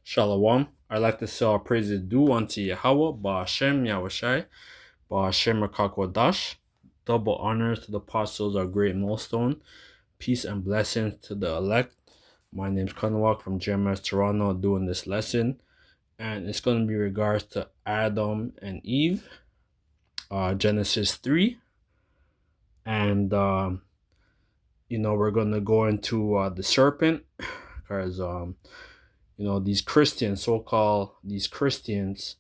Shalom. I'd like to say all praises due unto Yahweh, Ba'ashem Yahushai, Ba'ashem Rakakwadash. Double honors to the apostles, our great millstone. Peace and blessings to the elect. My name's Kanawak from GMS Toronto doing this lesson. And it's going to be regards to Adam and Eve, Genesis 3. And, we're going to go into the serpent because, these Christians, these Christians,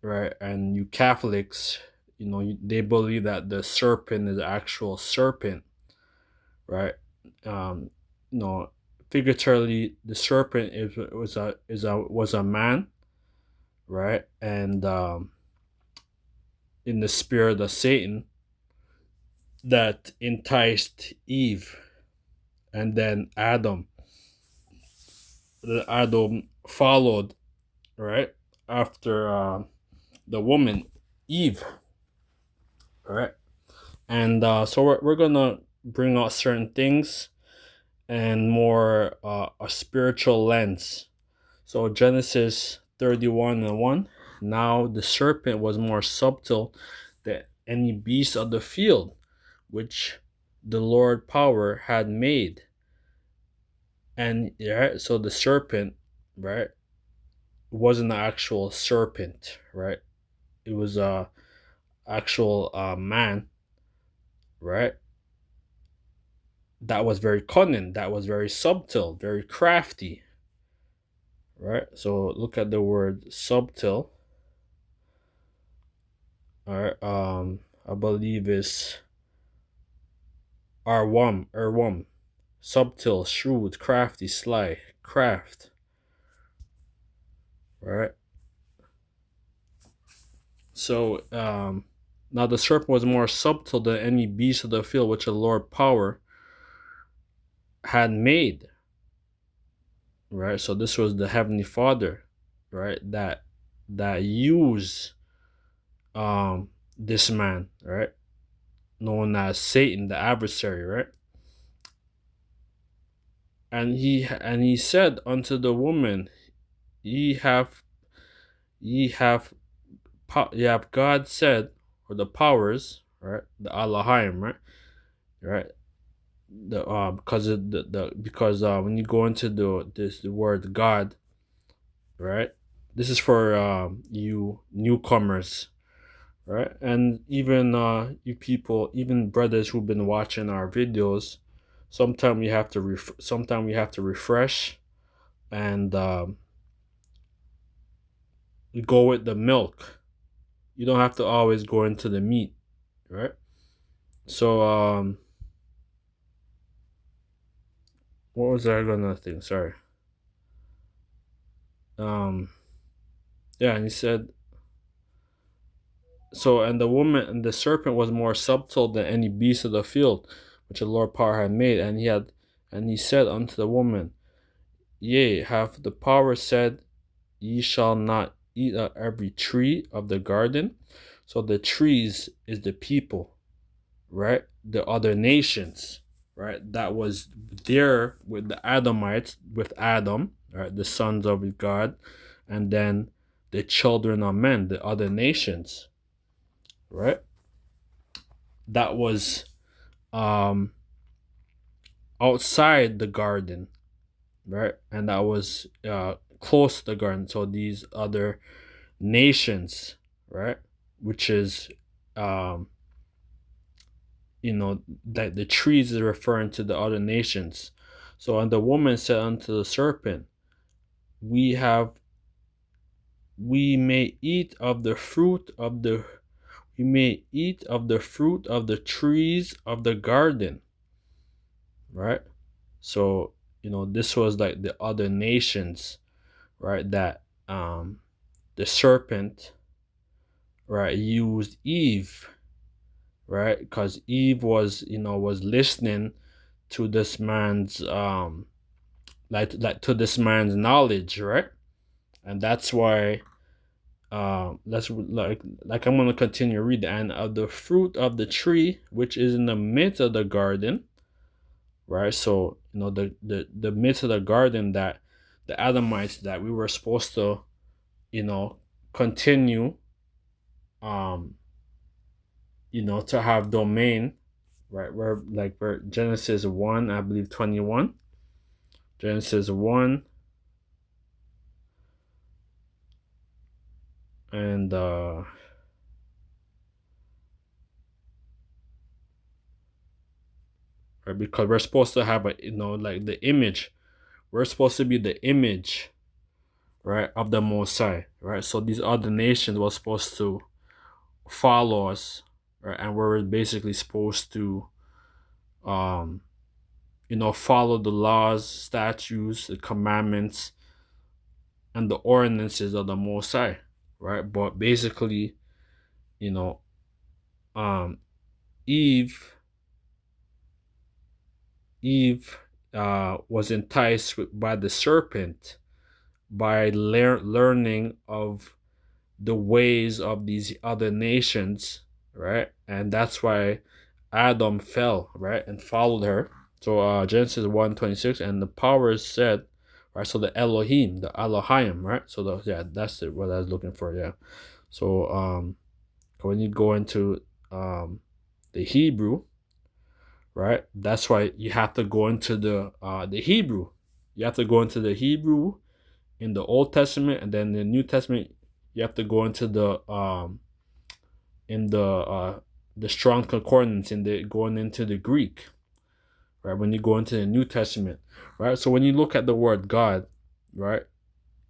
right, and you Catholics, they believe that the serpent is the actual serpent, right? Figuratively, the serpent was a man, right, and in the spirit of Satan that enticed Eve, and then Adam followed, right, after the woman Eve, right? And so we're gonna bring out certain things and more a spiritual lens. So Genesis 31:1. Now the serpent was more subtle than any beast of the field which the Lord power had made. And so the serpent, right, wasn't an actual serpent, right? It was a actual man, right? That was very cunning, that was very subtle, very crafty, right? So look at the word subtle. All right, I believe it's Erwam, subtle, shrewd, crafty, sly, craft, right? So now the serpent was more subtle than any beast of the field which the Lord power had made, right? So this was the Heavenly Father, right, that used this man, right, known as Satan, the adversary, right? And he said unto the woman, ye have God said, or the powers, right, the Elohim, right, the because when you go into the word God, right, this is for you newcomers, right, and even you people, even brothers who've been watching our videos. Sometimes we have to refresh and go with the milk. You don't have to always go into the meat, right? So what was I gonna think? Sorry. Yeah, and he said, so, and the woman and the serpent was more subtle than any beast of the field which the Lord power had made, and he said unto the woman, yea, hath the power said, ye shall not eat of every tree of the garden? So the trees is the people, right? The other nations, right? That was there with the Adamites, with Adam, right? The sons of God, and then the children of men, the other nations, right? That was outside the garden, right? And that was close to the garden. So these other nations, right? Which is that the trees is referring to the other nations. So, and the woman said unto the serpent, we may eat of the fruit of the trees of the garden, right? So this was like the other nations, right, that the serpent, right, used Eve, right, because Eve was listening to this man's to this man's knowledge, right? And that's why that's like I'm gonna continue reading. And of the fruit of the tree which is in the midst of the garden, right? So the midst of the garden, that the Adamites that we were supposed to, continue, um, to have domain, right? Where Genesis 1, I believe 21. Genesis 1 and right, because we're supposed to have like the image. We're supposed to be the image, right, of the Most High, right? So these other nations were supposed to follow us, right? And we're basically supposed to follow the laws, statutes, the commandments, and the ordinances of the Most High, right? But basically, you know, um, Eve, Eve, was enticed by the serpent by learning of the ways of these other nations, right? And that's why Adam fell, right, and followed her. So Genesis 1:26, and the powers said, right, so the Elohim, the Elohim, right? So that's what I was looking for, yeah. So when you go into the Hebrew, right, that's why you have to go into the Hebrew. You have to go into the Hebrew in the Old Testament, and then the New Testament you have to go into the strong concordance in the going into the Greek, right? When you go into the New Testament, right? So when you look at the word God, right,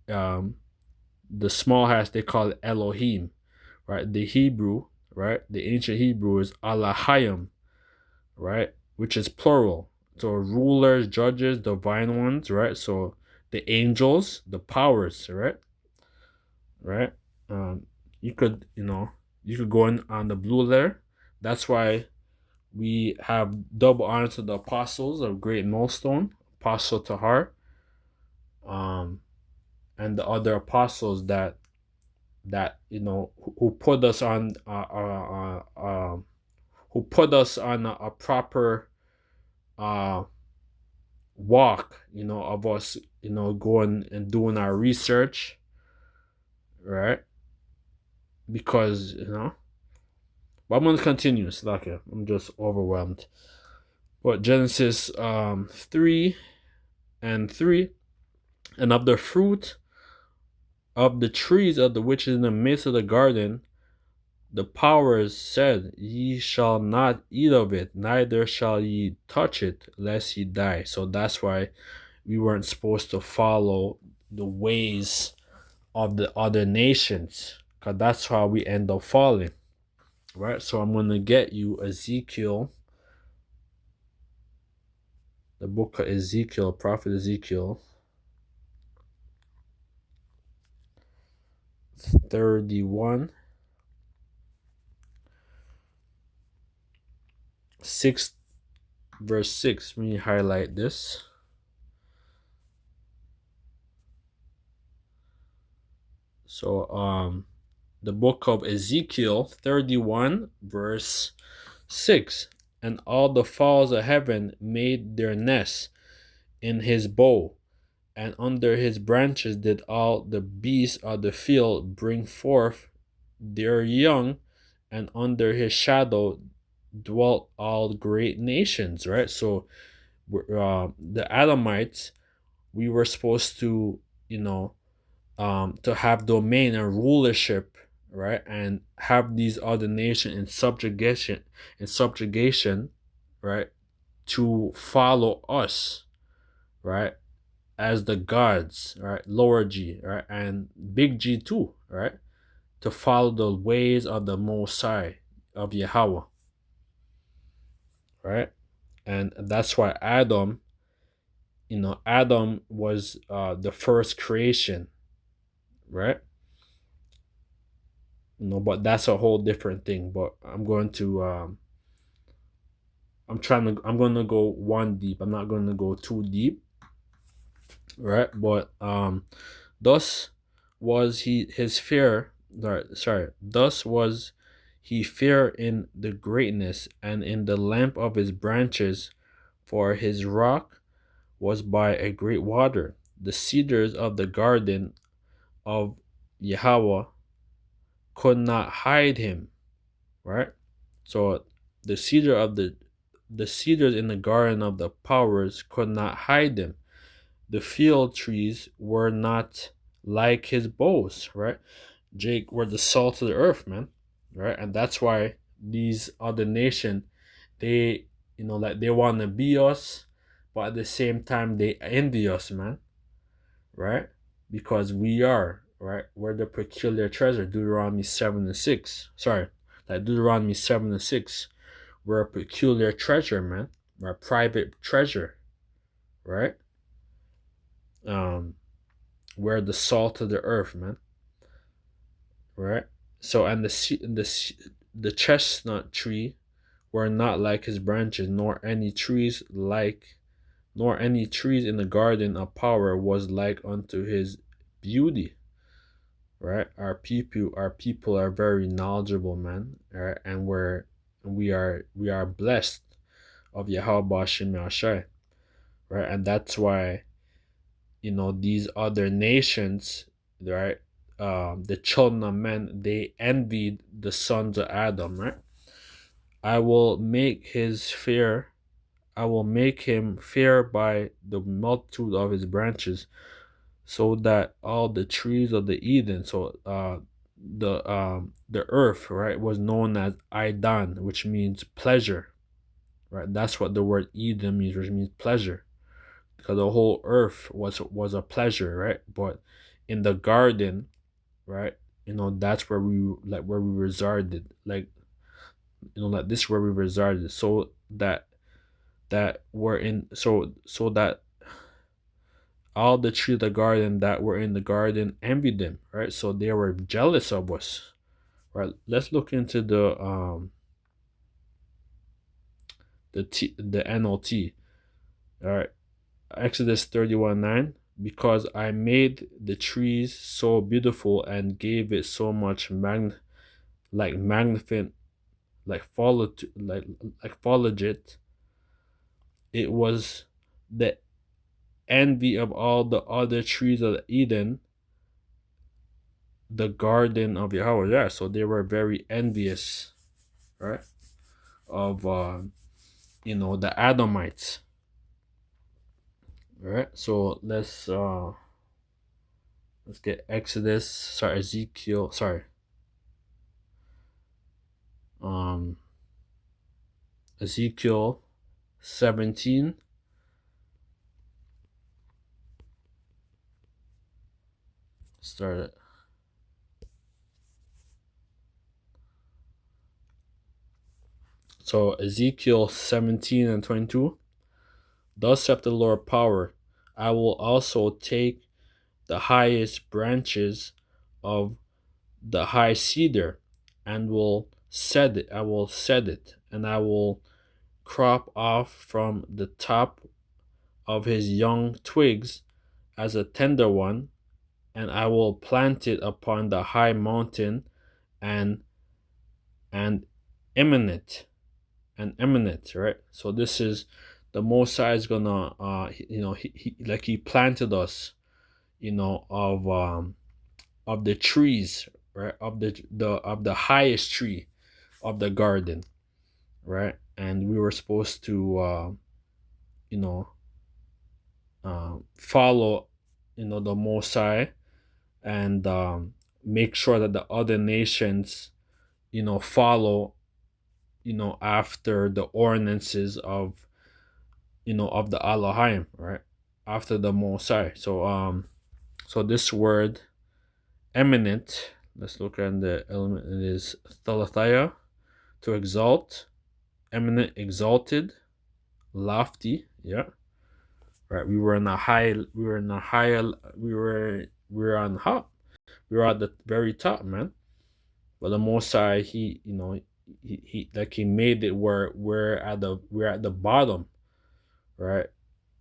the small hash they call it Elohim, right? The Hebrew, right, the ancient Hebrew is Alahayim, right, which is plural. So rulers, judges, divine ones, right? So the angels, the powers, right? You could go in on the blue letter. That's why we have double honor to the apostles of Great Millstone, Apostle Tahar, and the other apostles that who put us on a proper walk, of us, going and doing our research, right? Because but I'm gonna continue. It's like I'm just overwhelmed. But Genesis 3:3, and of the fruit of the trees of the which is in the midst of the garden, the powers said, Ye shall not eat of it, neither shall ye touch it, lest ye die. So that's why we weren't supposed to follow the ways of the other nations, because that's how we end up falling. Right? So I'm going to get you Ezekiel, the book of Ezekiel, Prophet Ezekiel 31, 6, verse 6. Let me highlight this. So the book of Ezekiel 31, verse 6. And all the fowls of heaven made their nests in his bow, and under his branches did all the beasts of the field bring forth their young, and under his shadow dwelt all great nations, right? So the Adamites, we were supposed to, to have domain and rulership, right? And have these other nations in subjugation, right? To follow us, right? As the gods, right? Lower G, right? And big G too, right? To follow the ways of the Most High, of Yahweh, right? And that's why Adam was the first creation, right? But that's a whole different thing. But I'm going to I'm going to go one deep. I'm not going to go too deep, right? But thus was his fear. Sorry. Thus was he fear in the greatness and in the lamp of his branches, for his rock was by a great water. the cedars of the garden of Yahweh could not hide him, right? So the cedars in the garden of the powers could not hide him. The field trees were not like his bows, right? Jake were the salt of the earth, man, right? And that's why these other nation, they, like they want to be us, but at the same time they envy us, man, right? Because we are, right? We're the peculiar treasure. Deuteronomy 7:6. Sorry, like Deuteronomy 7:6. We're a peculiar treasure, man. We're a private treasure, right? We're the salt of the earth, man, right? So, and the chestnut tree were not like his branches, nor any trees in the garden of power was like unto his beauty, right? Our people are very knowledgeable, man, right? And we are blessed of Yahweh Shem Yashai, right? And that's why these other nations, right? The children of men, they envied the sons of Adam, right? I will make his fear. I will make him fair by the multitude of his branches, so that all the trees of the Eden, so the earth, right, was known as Idan, which means pleasure, right? That's what the word Eden means, which means pleasure, because the whole earth was a pleasure, right? But in the garden, right, that's where we resided, like this is where we resided, so that were in so that all the trees of the garden that were in the garden envied them, right? So they were jealous of us, right? Let's look into the NLT. All right, Exodus 31:9. Because I made the trees so beautiful and gave it so much magnificent, foliage, it was the envy of all the other trees of Eden, the garden of Yahweh. Yeah, so they were very envious, right, of the Adamites. All right, so let's get Ezekiel 17. Start it. So Ezekiel 17:22. Thus saith the Lord power, I will also take the highest branches of the high cedar and will set it. And I will crop off from the top of his young twigs as a tender one, and I will plant it upon the high mountain and eminent, right? So this is the Most High is gonna he planted us, of the trees, right, of the highest tree of the garden, right? And we were supposed to follow the Most High, and make sure that the other nations follow after the ordinances of the Elohim, right? After the Most High. So this word eminent, let's look at the element. It is thalathia, to exalt, eminent, exalted, lofty. Yeah, right. We were on the very top, man. But the Most High, he made it where we're at the bottom, right?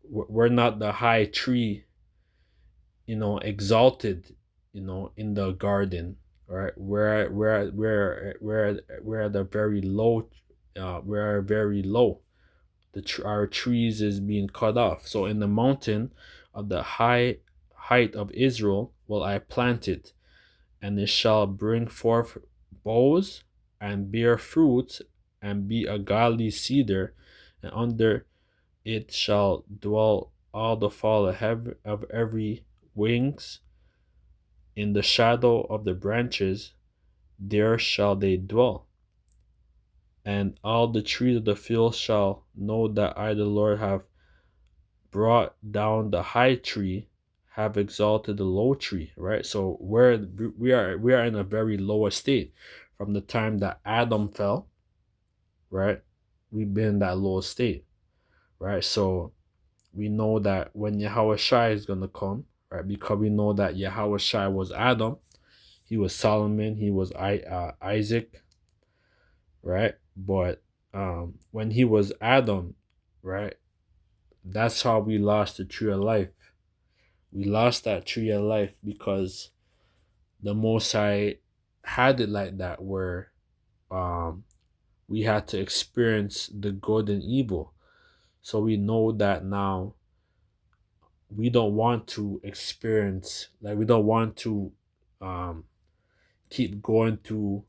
We're not the high tree, exalted, in the garden, right? We're at the very low. We're very low. Our trees is being cut off. So in the mountain of the high height of Israel will I plant it, and it shall bring forth boughs and bear fruit and be a godly cedar, and under it shall dwell all the fall of every wings. In the shadow of the branches there shall they dwell. And all the trees of the field shall know that I, the Lord, have brought down the high tree, have exalted the low tree. Right. So we are in a very low state from the time that Adam fell. Right. We've been in that low state. Right. So we know that when Yahweh Shai is gonna come. Right. Because we know that Yahweh Shai was Adam. He was Solomon. He was Isaac. Right. But when he was Adam, right, that's how we lost the tree of life. We lost that tree of life because the Most High had it like that, where we had to experience the good and evil. So we know that now we don't want to experience, like, we don't want to keep going to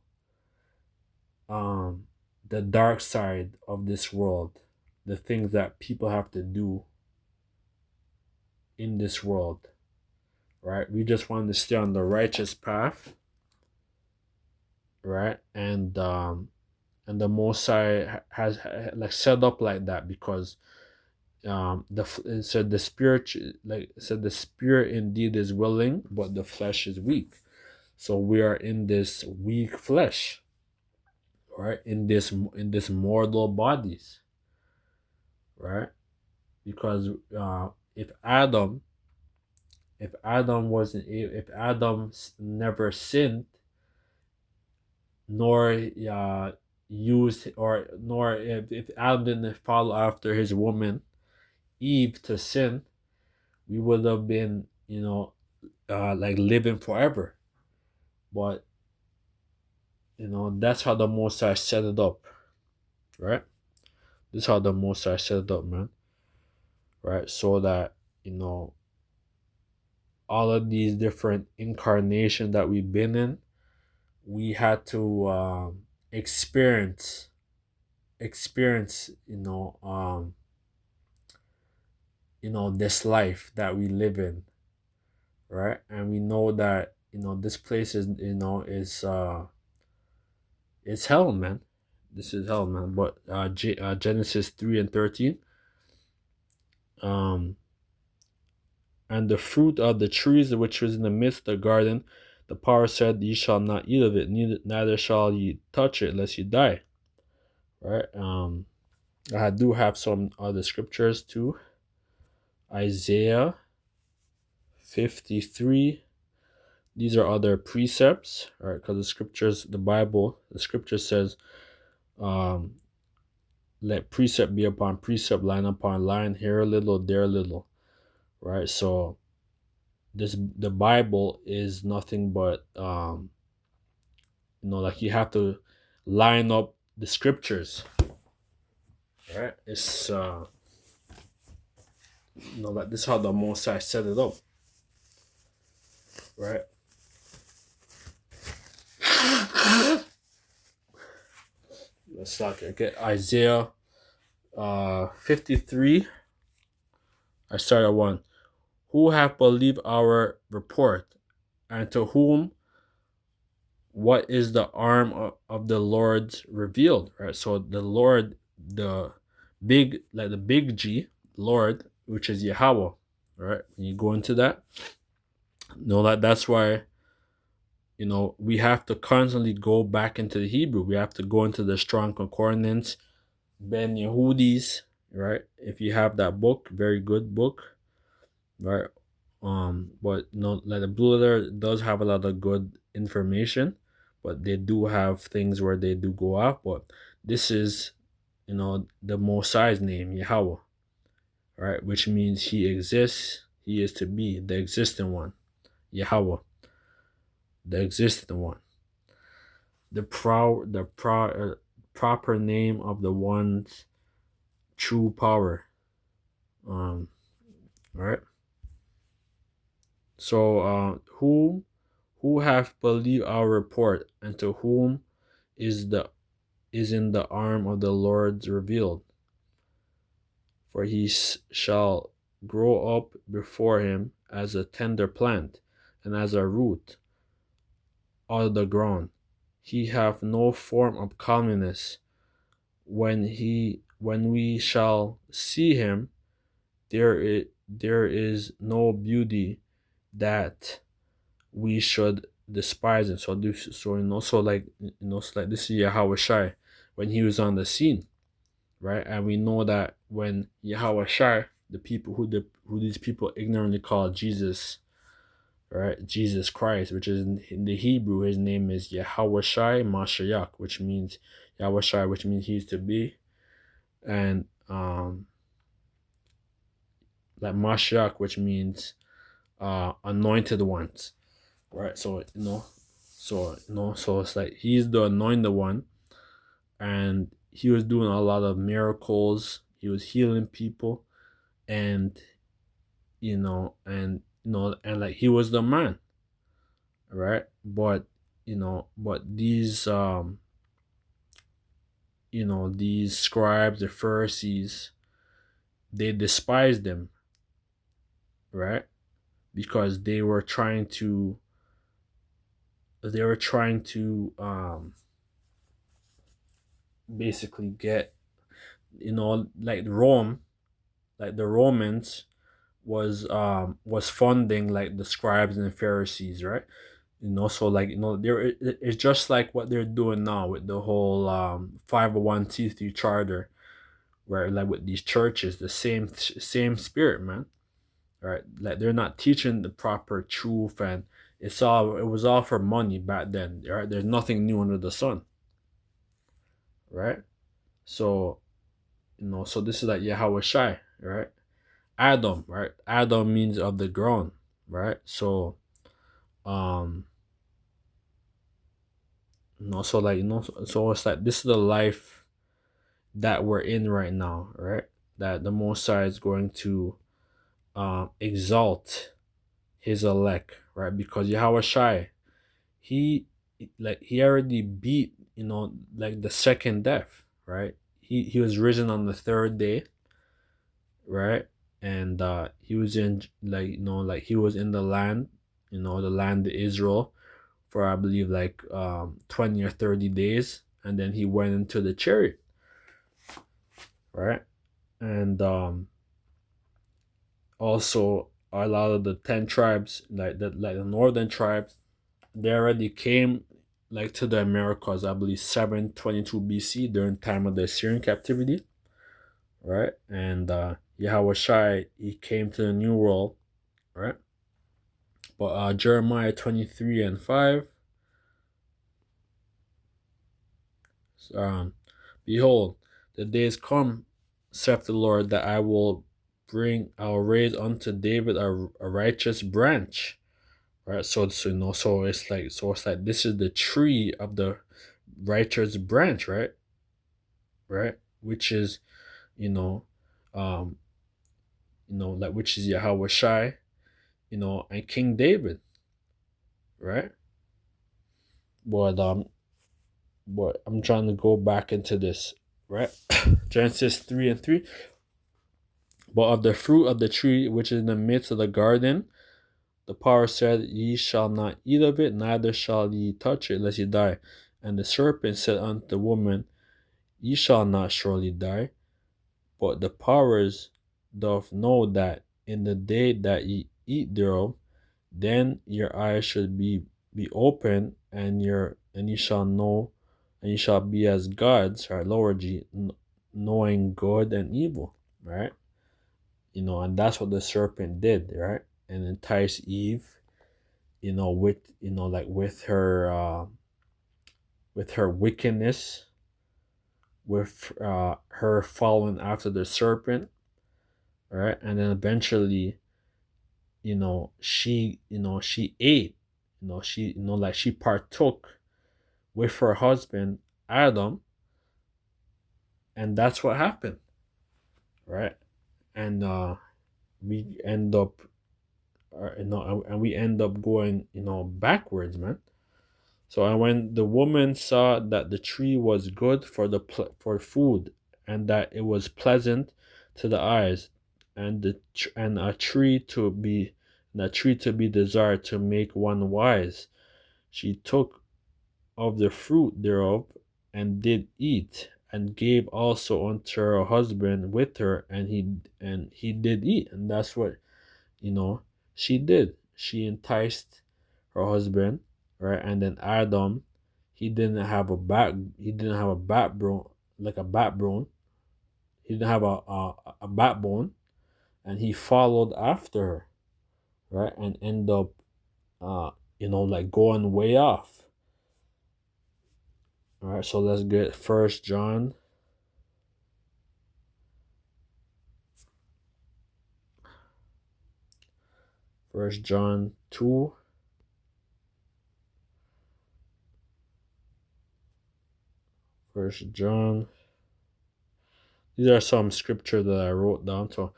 the dark side of this world, the things that people have to do in this world, right? We just want to stay on the righteous path, right? And the Most High has like set up like that because it said the spirit, like it said, the spirit indeed is willing, but the flesh is weak. So we are in this weak flesh, right? In this mortal bodies, right? Because if Adam if Adam never sinned, nor used, or nor if Adam didn't follow after his woman Eve to sin, we would have been, like, living forever. But that's how the Most High set it up, right? This is how the Most High set it up, man. Right, so that all of these different incarnations that we've been in, we had to experience this life that we live in, right? And we know that this place is it's hell, man. This is hell, man. But Genesis 3:13, and the fruit of the trees which was in the midst of the garden, the power said, ye shall not eat of it, neither shall ye touch it, lest ye die. Right. I do have some other scriptures too. Isaiah 53. These are other precepts, right? Because the scripture says, let precept be upon precept, line upon line, here a little, there a little, right? So the Bible is nothing but like, you have to line up the scriptures, right? It's like, this is how the Most High set it up, right? Let's not get Isaiah 53. I start at 1. Who have believed our report, and to whom what is the arm of the Lord revealed? Right. So the Lord, the big G, Lord, which is Yahweh, right? When you go into that, that's why we have to constantly go back into the Hebrew. We have to go into the Strong Concordance, Ben Yehudis, right? If you have that book, very good book, right? But like, the Blue Letter does have a lot of good information, but they do have things where they do go off. But this is, the Most High's name, Yahweh, right? Which means He exists. He is to be, the existing one, Yahweh, the existing one, the proper name of the one's true power. Right. So who have believed our report, and to whom is in the arm of the Lord revealed? For he shall grow up before him as a tender plant, and as a root out of the ground. He hath no form of comeliness. When we shall see him, there is no beauty that we should despise him. So like so like this is Yahweh Shai when he was on the scene, right? And we know that when Yahweh Shai, who these people ignorantly call Jesus, right? Jesus Christ, which is in the Hebrew, his name is Yahweh Shai Mashiach, which means Yahweh Shai, which means he is to be, and like Mashiach, which means anointed ones, right? So it's like he's the anointed one, and he was doing a lot of miracles. He was healing people, and and like he was the man, right? But these scribes, the Pharisees, they despised him, right? Because they were trying to basically get, like Rome, like the Romans was funding like the scribes and the Pharisees, right? So like it's just like what they're doing now with the whole 501c3 charter, where like with these churches, the same spirit, man, right? Like they're not teaching the proper truth, and it was all for money back then, right? There's nothing new under the sun, right? So so this is like Yahweh Shai, right? Adam, right? Adam means of the ground, right? So um so it's like this is the life that we're in right now, right? That the Most High is going to exalt his elect, right? Because Yahweh Shai, he he already beat, like the second death, right? He was risen on the third day, right? And he was in, like like he was in the land, the land of Israel, for I believe like 20 or 30 days, and then he went into the chariot, right? And also a lot of the 10 tribes, like the northern tribes, they already came like to the Americas, I believe 722 BC, during time of the Assyrian captivity, right? And Yahweh Shai, he came to the New World, right? But Jeremiah 23 and 5, um, behold, the days come, saith the Lord, that I'll raise unto David a righteous branch, right? So it's like this is the tree of the righteous branch, right? Which is, you know, um, like which is Yahweh Shai, and King David, right? But I'm trying to go back into this, right? Genesis 3:3. But of the fruit of the tree which is in the midst of the garden, the power said, Ye shall not eat of it, neither shall ye touch it, lest ye die. And the serpent said unto the woman, Ye shall not surely die, but the powers doth know that in the day that ye eat thereof, then your eyes should be open, and ye shall know, and ye shall be as gods, right? Lower G, knowing good and evil, right? And that's what the serpent did, right? And entice Eve, with like with her wickedness, with her following after the serpent, right? And then eventually, she ate, like she partook with her husband Adam, and that's what happened, right? And we end up and we end up going, backwards, man. So, and when the woman saw that the tree was good for for food, and that it was pleasant to the eyes, and a tree to be desired to make one wise, she took of the fruit thereof, and did eat, and gave also unto her husband with her, and he did eat. And that's what, you know she did. She enticed her husband, right? And then Adam, he didn't have a backbone, like a backbone. He didn't have a backbone, and he followed after her, right? And end up, like going way off. All right, so let's get First John 2. First John. These are some scripture that I wrote down. So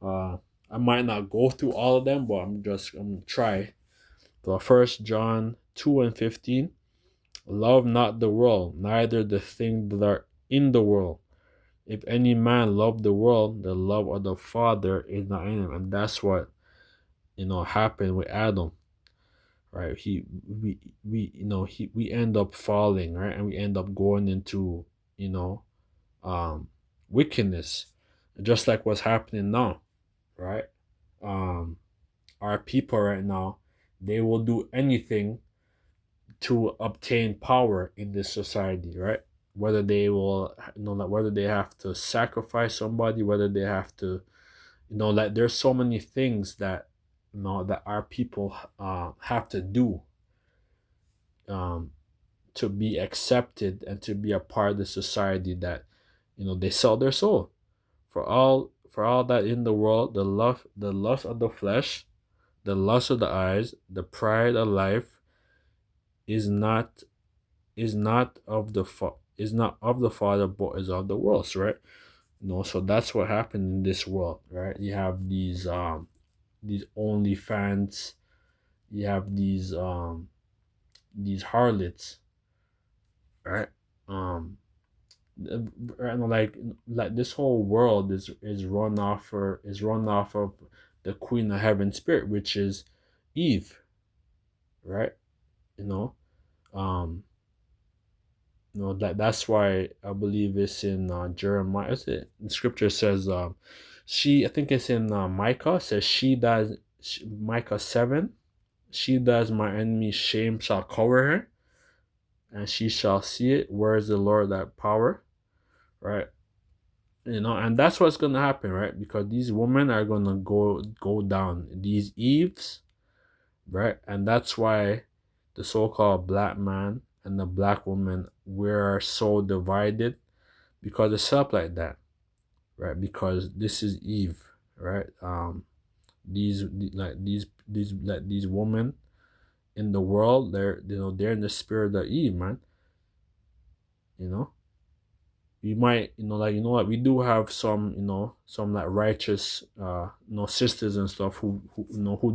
I might not go through all of them, but I'm gonna try. So 1 John 2:15. Love not the world, neither the things that are in the world. If any man love the world, the love of the Father is not in him. And that's what, happened with Adam, right? We end up falling, right? And we end up going into, you know, wickedness, just like what's happening now, right? Um, our people right now, they will do anything to obtain power in this society, right? Whether they will, like whether they have to sacrifice somebody, whether they have to, like there's so many things that, that our people have to do, um, to be accepted and to be a part of the society, that, they sell their soul for all that in the world, the lust of the flesh, the lust of the eyes, the pride of life is not of the Father, but is of the world, right? So that's what happened in this world, right? You have these OnlyFans, you have these harlots, right? And like this whole world is run off of the Queen of Heaven spirit, which is Eve, right? You know, um, that's why I believe it's in Jeremiah. Is it? The scripture says, I think it's in Micah. Says Micah 7. She does my enemy shame shall cover her, and she shall see it. Where is the Lord that power? Right. And that's what's gonna happen, right? Because these women are gonna go down, these Eves, right? And that's why the so-called black man and the black woman, we're so divided, because it's up like that, right? Because this is Eve, right? These women in the world, they're in the spirit of Eve, man. You know, you might, what, we do have some like righteous sisters and stuff who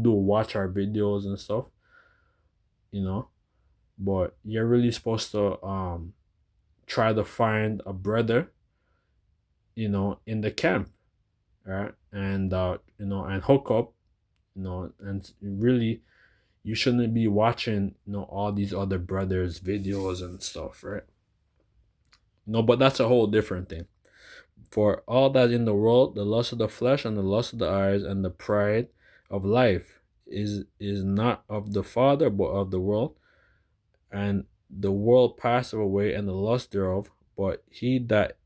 do watch our videos and stuff, you know but you're really supposed to try to find a brother, in the camp, right? And and hook up, and really, you shouldn't be watching all these other brothers videos and stuff, right? But that's a whole different thing. For all that in the world, the lust of the flesh and the lust of the eyes and the pride of life is not of the Father, but of the world. And the world passeth away, and the lust thereof, but he that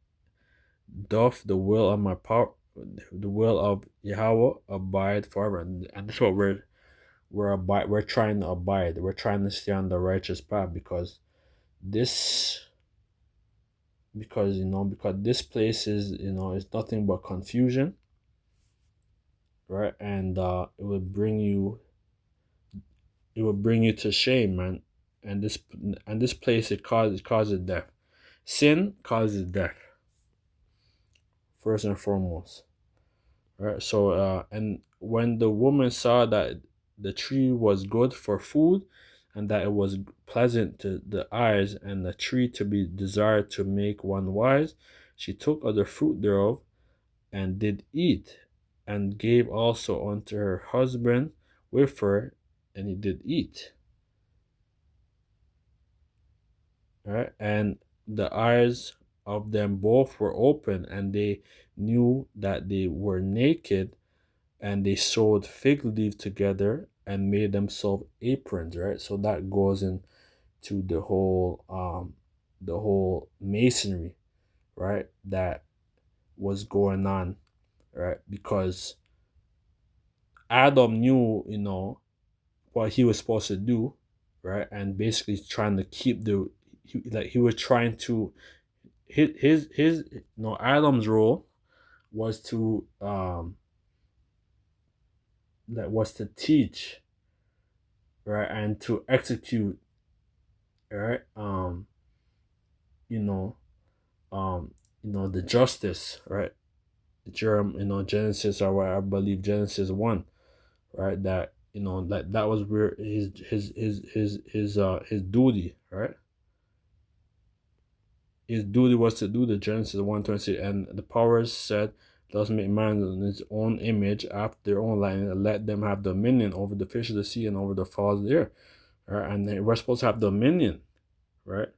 doth the will of my power, the will of Yahweh, abide forever. And that's what we're trying to abide. We're trying to stay on the righteous path, because this place is nothing but confusion, right? And it will bring you to shame, man. And this place, it causes death. Sin causes death, first and foremost, right? So and when the woman saw that the tree was good for food, and that it was pleasant to the eyes, and the tree to be desired to make one wise. She took of the fruit thereof, and did eat, and gave also unto her husband with her, and he did eat. Right? And the eyes of them both were open, and they knew that they were naked, and they sewed fig leaf together and made themselves aprons. Right? So that goes into the whole masonry, right? That was going on, right? Because Adam knew, what he was supposed to do, right? And basically trying to keep he was trying to his Adam's role was to that was to teach, right, and to execute, right, you know the justice, right, Genesis, or what I believe Genesis 1, right, that that was where his duty, right, his duty was to do the Genesis 1:26, and the powers said, "Let us make man in his own image, after their own likeness, and let them have dominion over the fish of the sea and over the fowls of the air." Right, and we're supposed to have dominion, right?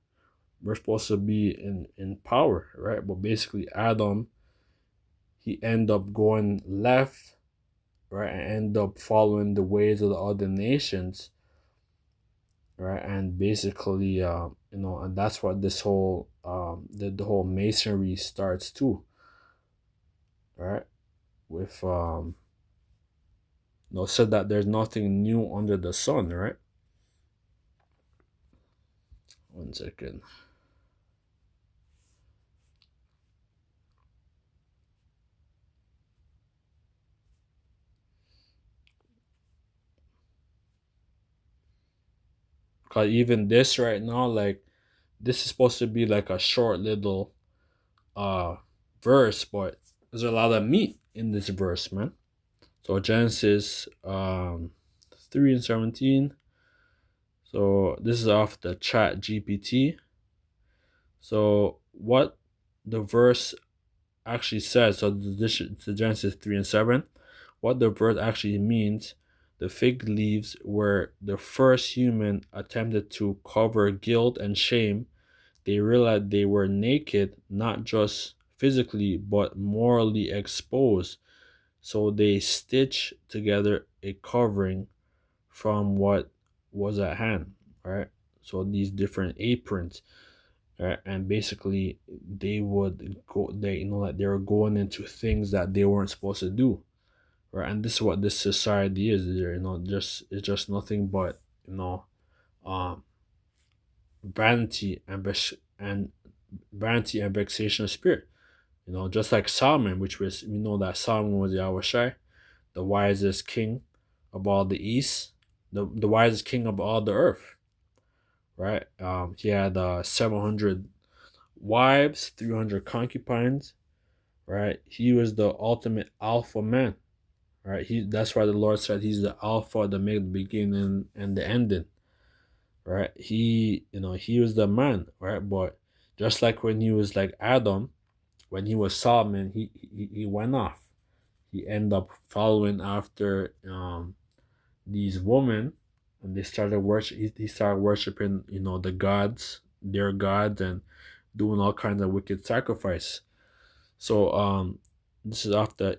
We're supposed to be in power, right? But basically, Adam, he ended up going left, right, and end up following the ways of the other nations, right, and basically, and that's what this whole the whole masonry starts too, right, with said that there's nothing new under the sun, right. One second. Because even this right now, like, this is supposed to be like a short little uh verse, but there's a lot of meat in this verse, man. So Genesis 3:17. So this is off the Chat GPT. So what the verse actually says, so this is Genesis 3:7. What the verse actually means: the fig leaves were the first human attempted to cover guilt and shame. They realized they were naked, not just physically, but morally exposed. So they stitched together a covering from what was at hand, right? So these different aprons, right? And basically they would go, like they were going into things that they weren't supposed to do, right? And this is what this society is. Just it's just nothing but um vanity and vanity and vexation of spirit. Just like Solomon, which was, we know that Solomon was Yahushai, the wisest king of all the east, the wisest king of all the earth, right? He had 700 wives, 300 concubines, right? He was the ultimate alpha man, right? That's why the Lord said he's the alpha, the mid, the beginning, and the ending, right? He was the man, right? But just like when he was like Adam, when he was Solomon, he went off. He ended up following after these women, and they started worship. He started worshiping, the gods, their gods, and doing all kinds of wicked sacrifice. So this is after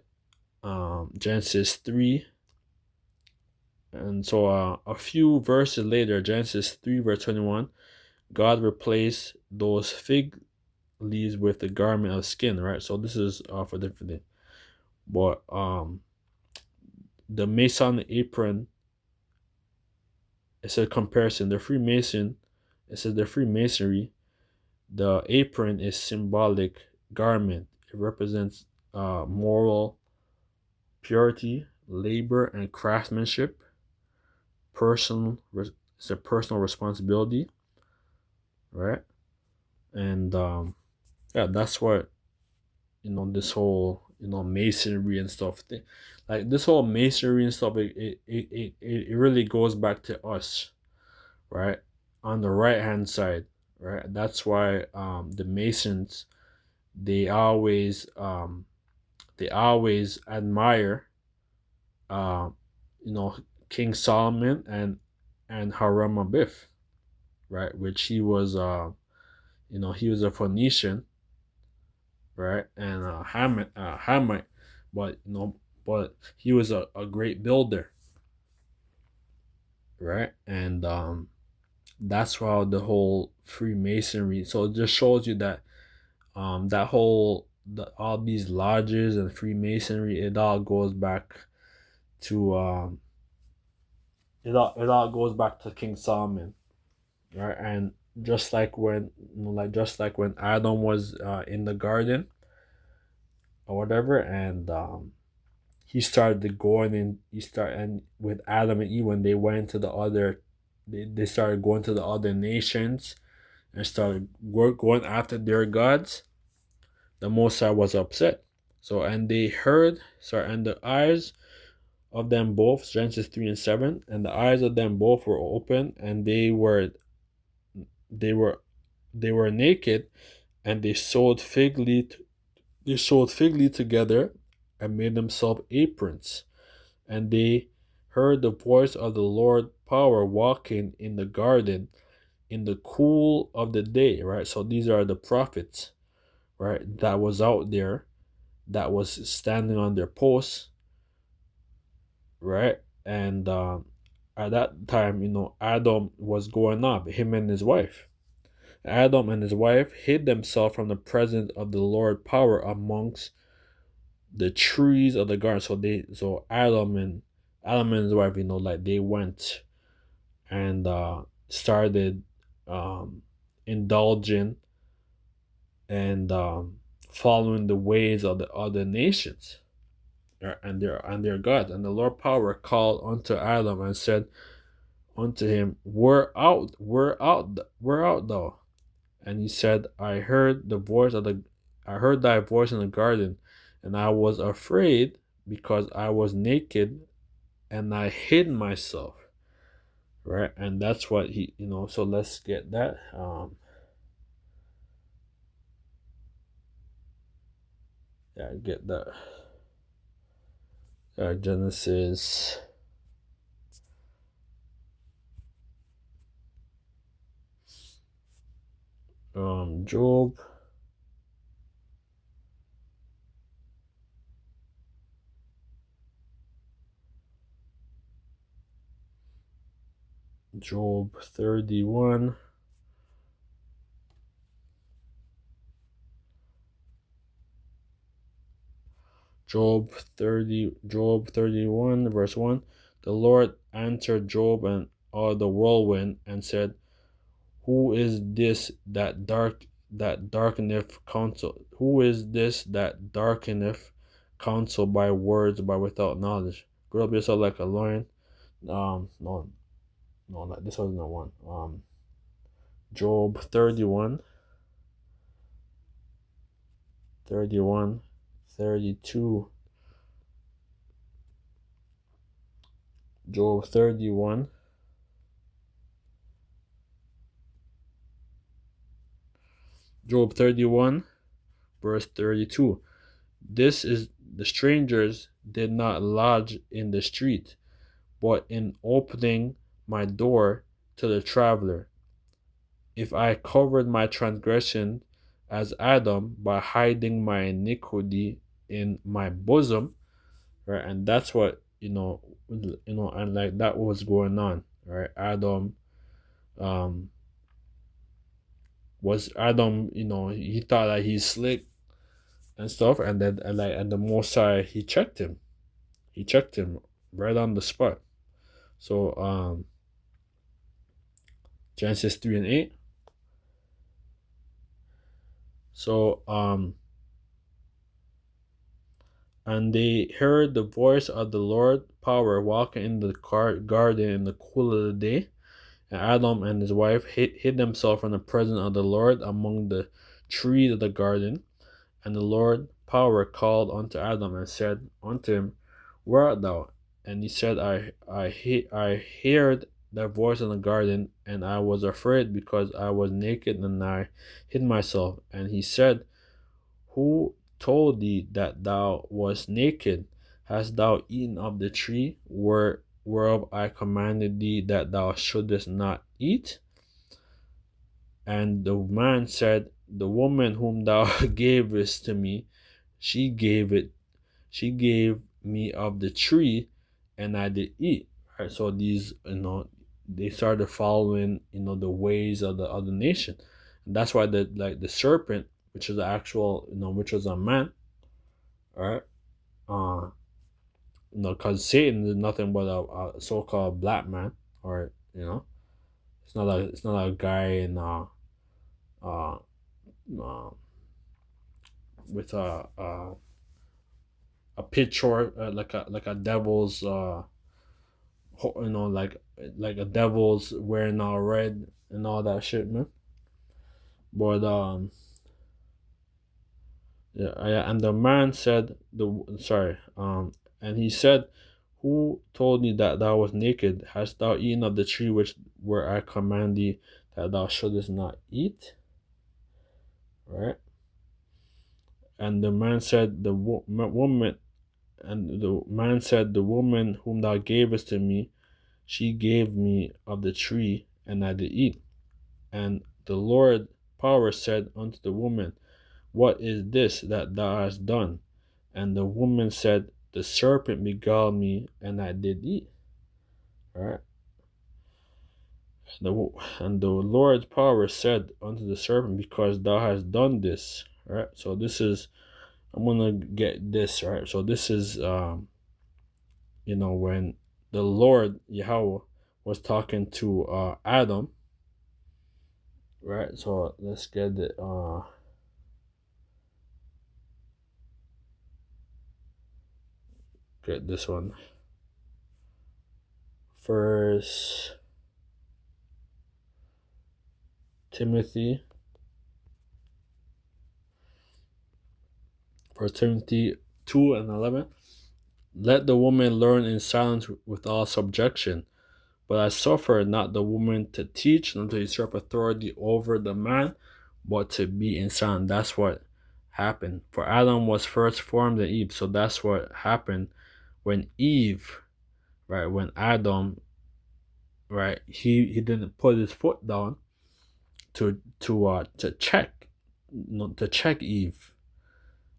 Genesis 3, and so a few verses later, Genesis 3 verse 21, God replaced those fig leaves with the garment of skin, right? So this is for different thing. But the Mason apron, it's a comparison. The Freemason, it says the Freemasonry, the apron is symbolic garment. It represents moral purity, labor, and craftsmanship. It's a personal responsibility, right? And yeah, that's what this whole masonry and stuff. Like this whole masonry and stuff, it really goes back to us, right? On the right hand side, right? That's why the Masons, they always admire uh King Solomon and Hiram Abiff, right? Which he was he was a Phoenician, right? And Hamite, but he was a great builder, right? And that's why the whole Freemasonry. So it just shows you that all these lodges and Freemasonry, it all goes back to it all goes back to King Solomon, right? And just like when Adam was in the garden or whatever, and he started going in. And with Adam and Eve, when they went to the other, they started going to the other nations and started going after their gods. The Most High was upset. So and they heard, and the eyes of them both, Genesis 3:7, and the eyes of them both were open, and they were naked, and they sewed fig leaf together and made themselves aprons. And they heard the voice of the Lord power walking in the garden in the cool of the day, right? So these are the prophets, right? That was out there, that was standing on their posts, right? And at that time, Adam was going up, him and his wife. Adam and his wife hid themselves from the presence of the Lord power amongst the trees of the garden. So Adam and his wife, like they went and started indulging and following the ways of the other nations and their God. And the Lord power called unto Adam and said unto him, Where out thou? And he said, I heard thy voice in the garden, and I was afraid because I was naked and I hid myself. Right? And that's what he, so let's get that. Get that. Genesis. Job. Job 31. Job 31 verse 1. The Lord answered Job and all the whirlwind and said, Who is this that darkeneth counsel? Who is this that darkeneth counsel by words, by without knowledge? Gird up yourself like a lion. No, this wasn't the one. Job 31, 32. Job 31. Job 31, verse 32. This is the strangers did not lodge in the street, but in opening my door to the traveler. If I covered my transgression as Adam by hiding my iniquity in my bosom, right? And that's what and like that was going on, right? Adam, he thought that he's slick and stuff, and then and the Most High, he checked him right on the spot. So Genesis 3:8. So and they heard the voice of the Lord power walking in the garden in the cool of the day. And Adam and his wife hid themselves from the presence of the Lord among the trees of the garden. And the Lord power called unto Adam and said unto him, Where art thou? And he said, I heard thy voice in the garden, and I was afraid because I was naked, and I hid myself. And he said, Who told thee that thou wast naked? Hast thou eaten of the tree whereof I commanded thee that thou shouldest not eat? And the man said, The woman whom thou gavest to me, she she gave me of the tree, and I did eat. Right. So these, they started following, the ways of the other nation. And that's why the serpent, which is the actual, which was a man, right? Uh, because Satan is nothing but a so-called black man, or it's not a guy in uh, uh with a picture, like a devil's like a devil's wearing all red and all that shit, man. But yeah, and the man said, and he said, Who told thee that thou was naked? Hast thou eaten of the tree which where I command thee that thou shouldest not eat? Right. And the man said, woman, and the man said, The woman whom thou gavest to me, she gave me of the tree, and I did eat. And the Lord power said unto the woman, What is this that thou hast done? And the woman said, The serpent beguiled me, and I did eat. Right. And the Lord's power said unto the serpent, Because thou hast done this. Right. So this is, I'm gonna get this, right. So this is when the Lord Yahweh was talking to Adam. Right. So let's get this one. First Timothy 2:11. Let the woman learn in silence with all subjection. But I suffer not the woman to teach, nor to usurp authority over the man, but to be in silence. That's what happened. For Adam was first formed in Eve. So that's what happened when Eve, right, when Adam, right, he didn't put his foot down to check, to check Eve,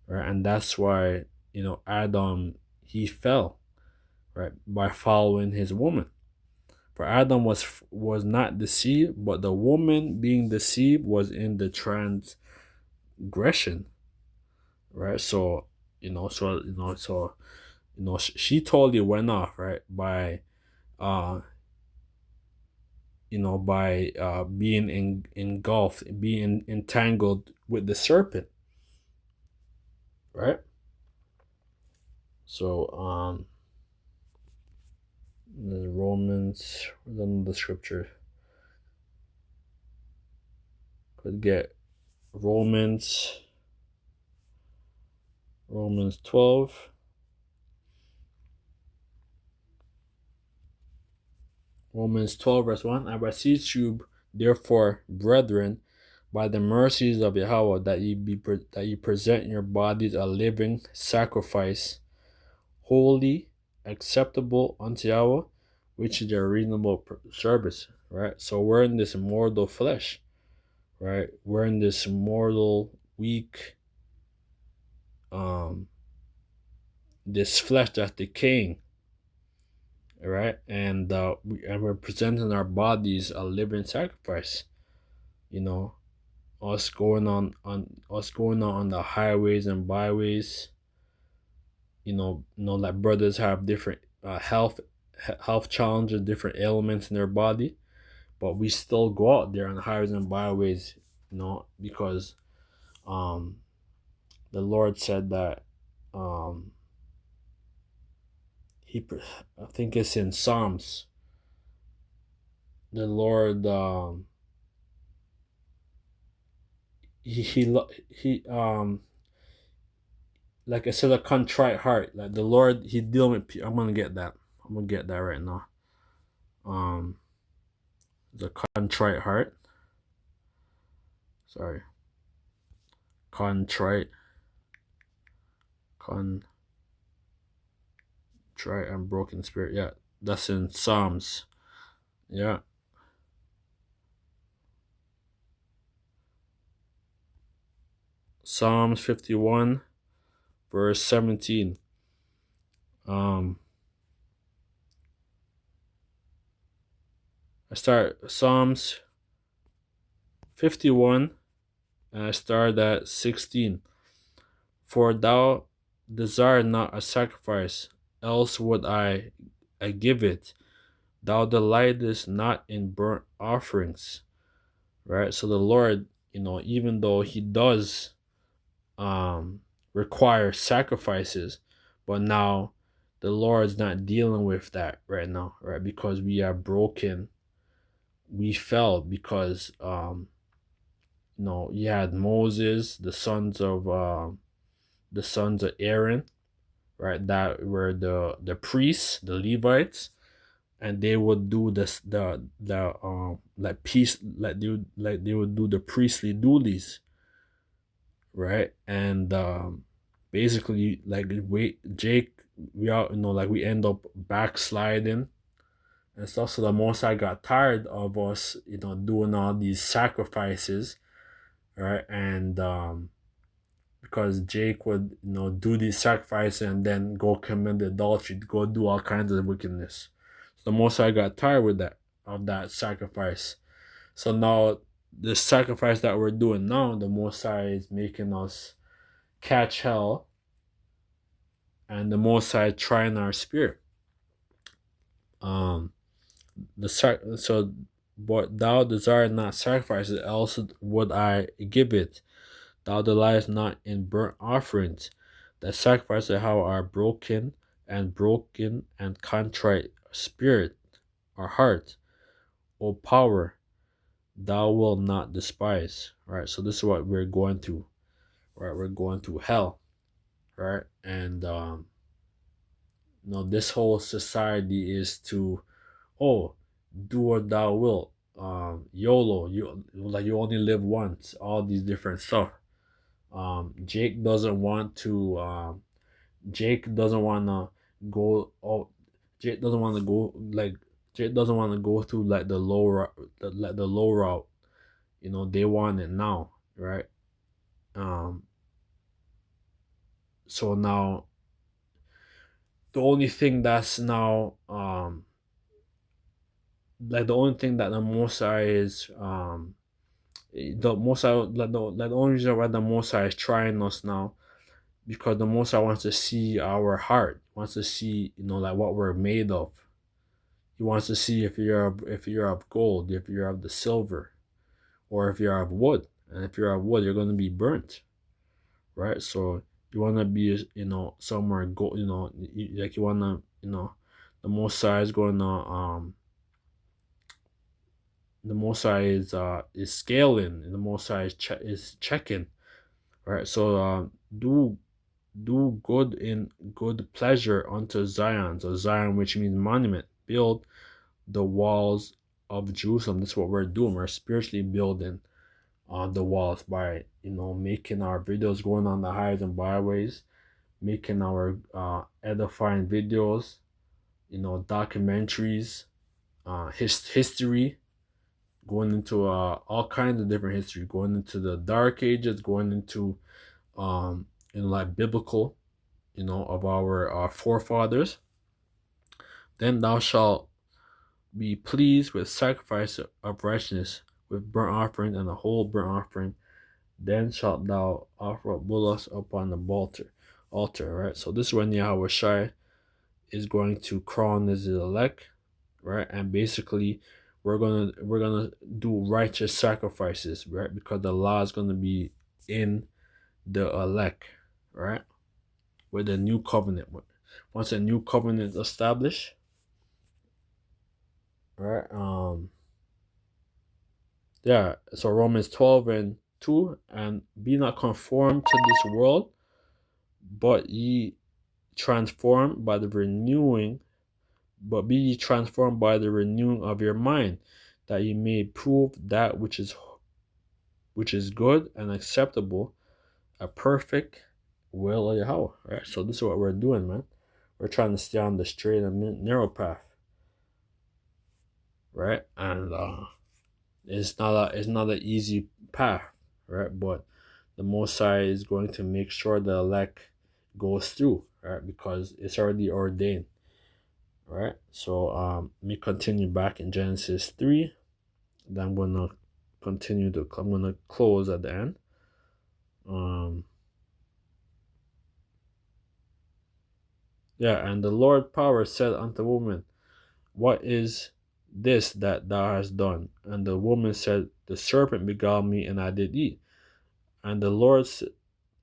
right, and that's why Adam, he fell, right, by following his woman. For Adam was not deceived, but the woman being deceived was in the transgression, right? So she totally went off, right, by uh being engulfed, being entangled with the serpent, right? So there's Romans, the scripture could get Romans 12. Romans 12 verse 1. I beseech you, therefore, brethren, by the mercies of Yahweh, that you present your bodies a living sacrifice, holy, acceptable unto Yahweh, which is your reasonable service. Right. So we're in this mortal flesh. Right. We're in this mortal, weak, this flesh that's decaying. Right. And we're presenting our bodies a living sacrifice. Us going on the highways and byways. Like brothers have different health challenges, different ailments in their body, but we still go out there on the highways and byways, because the Lord said that I think it's in Psalms. The Lord he like I said, a contrite heart. Like the Lord, He dealing with. I'm gonna get that. I'm gonna get that right now. Um, the contrite heart. Sorry, contrite, contrite and broken spirit. Yeah, that's in Psalms. Yeah, Psalms 51, verse 17. Um, I start Psalms 51 and I start at 16. For thou desire not a sacrifice, else would I give it. Thou delightest not in burnt offerings. Right? So the Lord, even though He does require sacrifices, but now the Lord's not dealing with that right now, right? Because we are broken. We fell because you had Moses, the sons of Aaron, right? That were the priests, the Levites, and they would do this the like peace like they would do the priestly duties, right? And basically like Jake, we all like we end up backsliding and stuff. So the Most High got tired of us, doing all these sacrifices, right? And because Jake would, do these sacrifices and then go commit adultery, go do all kinds of wickedness. So the Most High got tired with that of that sacrifice. So now the sacrifice that we're doing now, the Most High is making us catch hell, and the Most High trying our spirit. Um, so, but thou desire not sacrifices, else would I give it. Thou delightest not in burnt offerings. The sacrifices how are broken and contrite spirit or heart, O power, thou wilt not despise. Right. So this is what we're going through. Right. We're going through hell. Right. And this whole society is to, oh, do what thou wilt. YOLO, you only live once. All these different stuff. Jake doesn't want to. Jake doesn't want to go. Oh, Jake doesn't want to go like. Jake doesn't want to go through like the low route. The low route. They want it now, right? Um. So now, the only thing that's now like the only thing that the Mosai is the Mosai like the only reason why the Mosai is trying us now, because the Mosai wants to see our heart, wants to see like what we're made of. He wants to see if you're of gold, if you're of the silver, or if you're of wood. And if you're of wood, you're going to be burnt, right? So you want to be somewhere gold, like you want to the Mosai is going to the Mosai is scaling, and the Mosai is checking, right? So do good in good pleasure unto Zion. So Zion, which means monument, build the walls of Jerusalem. That's what we're doing. We're spiritually building on the walls by making our videos, going on the highways and byways, making our edifying videos, documentaries, history, going into all kinds of different history, going into the dark ages, going into like biblical, of our forefathers. Then thou shalt be pleased with sacrifice of righteousness, with burnt offering and a whole burnt offering. Then shalt thou offer up bullocks upon the altar. Right. So this is when Yahweh Shai is going to crown his elect, right? And basically, we're gonna do righteous sacrifices, right? Because the law is gonna be in the elect, right? With the new covenant. Once a new covenant is established, right? Yeah. So Romans 12 and 2, and be not conformed to this world, but ye transformed by the renewing, but be ye transformed by the renewing of your mind, that ye may prove that which is good and acceptable, a perfect will of Yahweh. Right? So this is what we're doing, man. We're trying to stay on the straight and narrow path. Right? And it's not an easy path, right? But the Most High is going to make sure the elect goes through, right? Because it's already ordained. Right? So let me continue back in Genesis 3. Then I'm gonna I'm gonna close at the end. And the Lord power said unto the woman, what is this that thou hast done? And the woman said, the serpent beguiled me, and I did eat. And the Lord's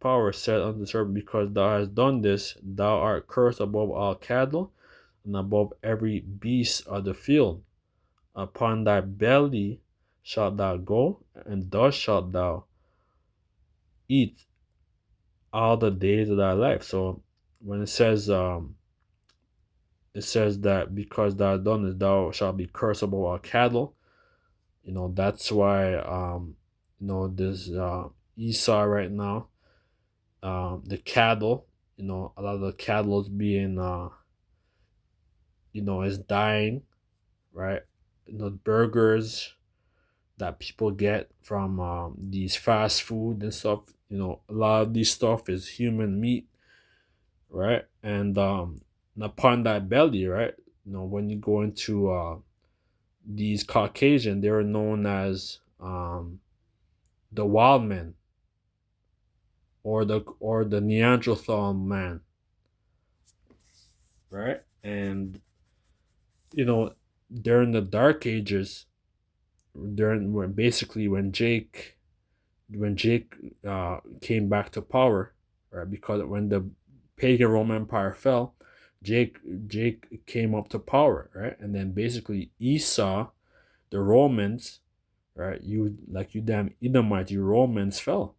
power said unto the serpent, because thou hast done this, thou art cursed above all cattle, and above every beast of the field. Upon thy belly shalt thou go, and thus shalt thou eat all the days of thy life. So when it says that because thou hast done this, thou shalt be cursed above all cattle. That's why this Esau right now, the cattle, a lot of the cattle is being is dying, right? Burgers that people get from these fast food and stuff. A lot of these stuff is human meat, right? And upon that belly, right? When you go into these Caucasian, they're known as the wild men, or the Neanderthal man, right? And during the Dark Ages, when Jake came back to power, right? Because when the pagan Roman Empire fell, Jake came up to power, right? And then basically Esau, the Romans, right? You damn Edomite, you Romans fell,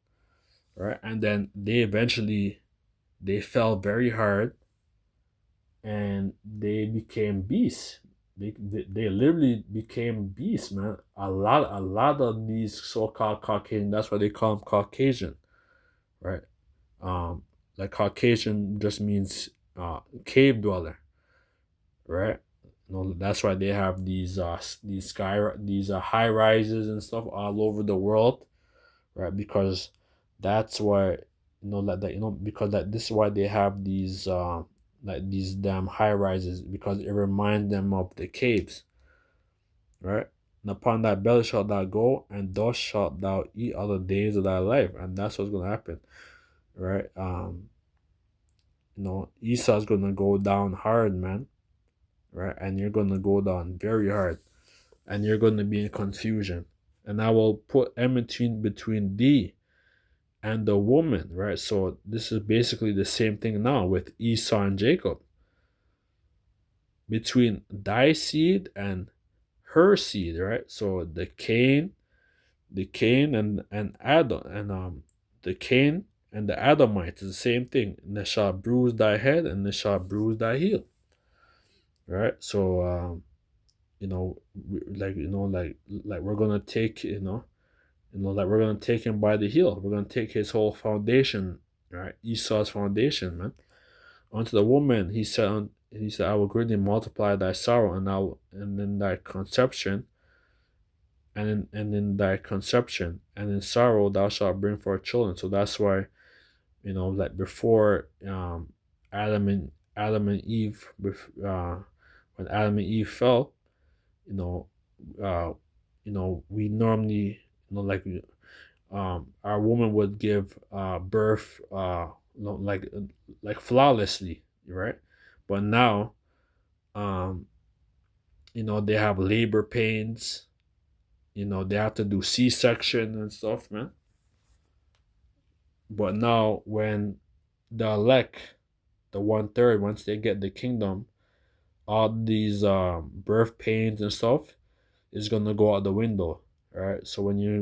right? And then they fell very hard, and they became beasts. They literally became beasts, man. A lot of these so-called Caucasian, that's why they call them Caucasian, right? Like Caucasian just means cave dweller, right? That's why they have these high rises and stuff all over the world, right? Because that's why because this is why they have these these damn high rises, because it reminds them of the caves, right? And upon thy belly shalt thou go, and thus shalt thou eat all the days of thy life. And that's what's gonna happen, right? Esau's gonna go down hard, man, right? And you're gonna go down very hard, and you're gonna be in confusion. And I will put enmity between thee and the woman, right? So this is basically the same thing now with Esau and Jacob. Between thy seed and her seed, right? So the Cain and Adam, and the Cain and the Adamite is the same thing. And they shall bruise thy head, and they shall bruise thy heel, right? So like we're gonna take like we're gonna take him by the heel. We're gonna take his whole foundation, right? Esau's foundation, man. Unto the woman, he said, I will greatly multiply thy sorrow, and in thy conception, and in sorrow thou shalt bring forth children. So that's why, like before, Adam and Eve, when Adam and Eve fell, you know, we normally, like, our woman would give birth, like flawlessly, right? But now, they have labor pains. They have to do C-section and stuff, man. But now, when the elect, the 1/3, once they get the kingdom, all these birth pains and stuff is gonna go out the window, right? So when you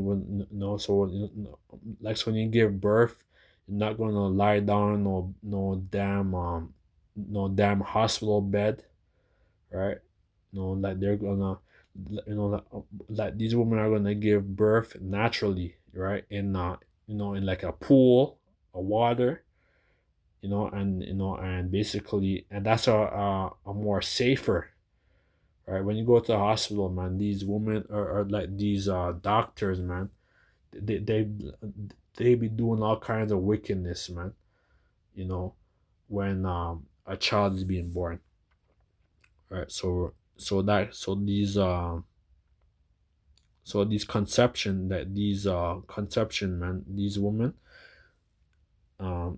give birth, You're not gonna lie down in no damn hospital bed, right? Like they're gonna, like these women are gonna give birth naturally, right? In like a pool of water, and basically, and that's a more safer, right? When you go to the hospital, man, these women are like these doctors, man. They they they be doing all kinds of wickedness, man. You know, when a child is being born, right? So these conception, man, these women,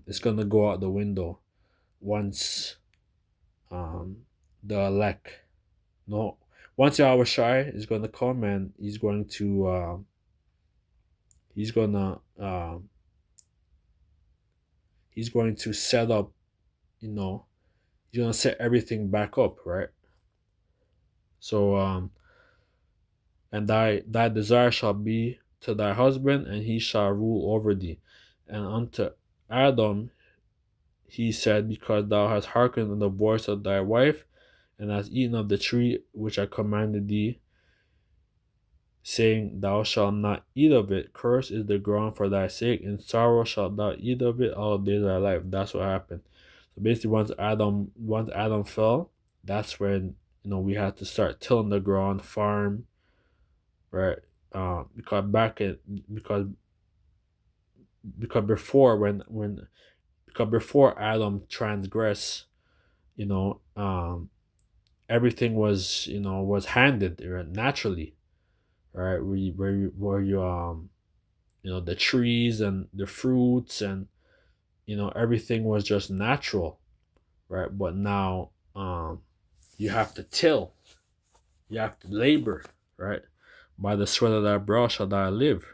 it's gonna go out the window once um the elect, no, once Yahweh Shai is gonna come, and he's gonna he's going to set up, you know he's gonna set everything back up, right? So and thy desire shall be to thy husband, and he shall rule over thee. And unto Adam he said, because thou hast hearkened unto the voice of thy wife, and hast eaten of the tree which I commanded thee, saying, thou shalt not eat of it. Cursed is the ground for thy sake. In sorrow shalt thou eat of it all the days of thy life. That's what happened. So basically, once Adam fell, that's when we had to start tilling the ground, farm, right? Because back in because before when because before Adam transgressed, you know, everything was handed, right, naturally, right? Where you the trees and the fruits, and everything was just natural, right? But now you have to till, you have to labor, right? By the sweat of thy brow shall thou live.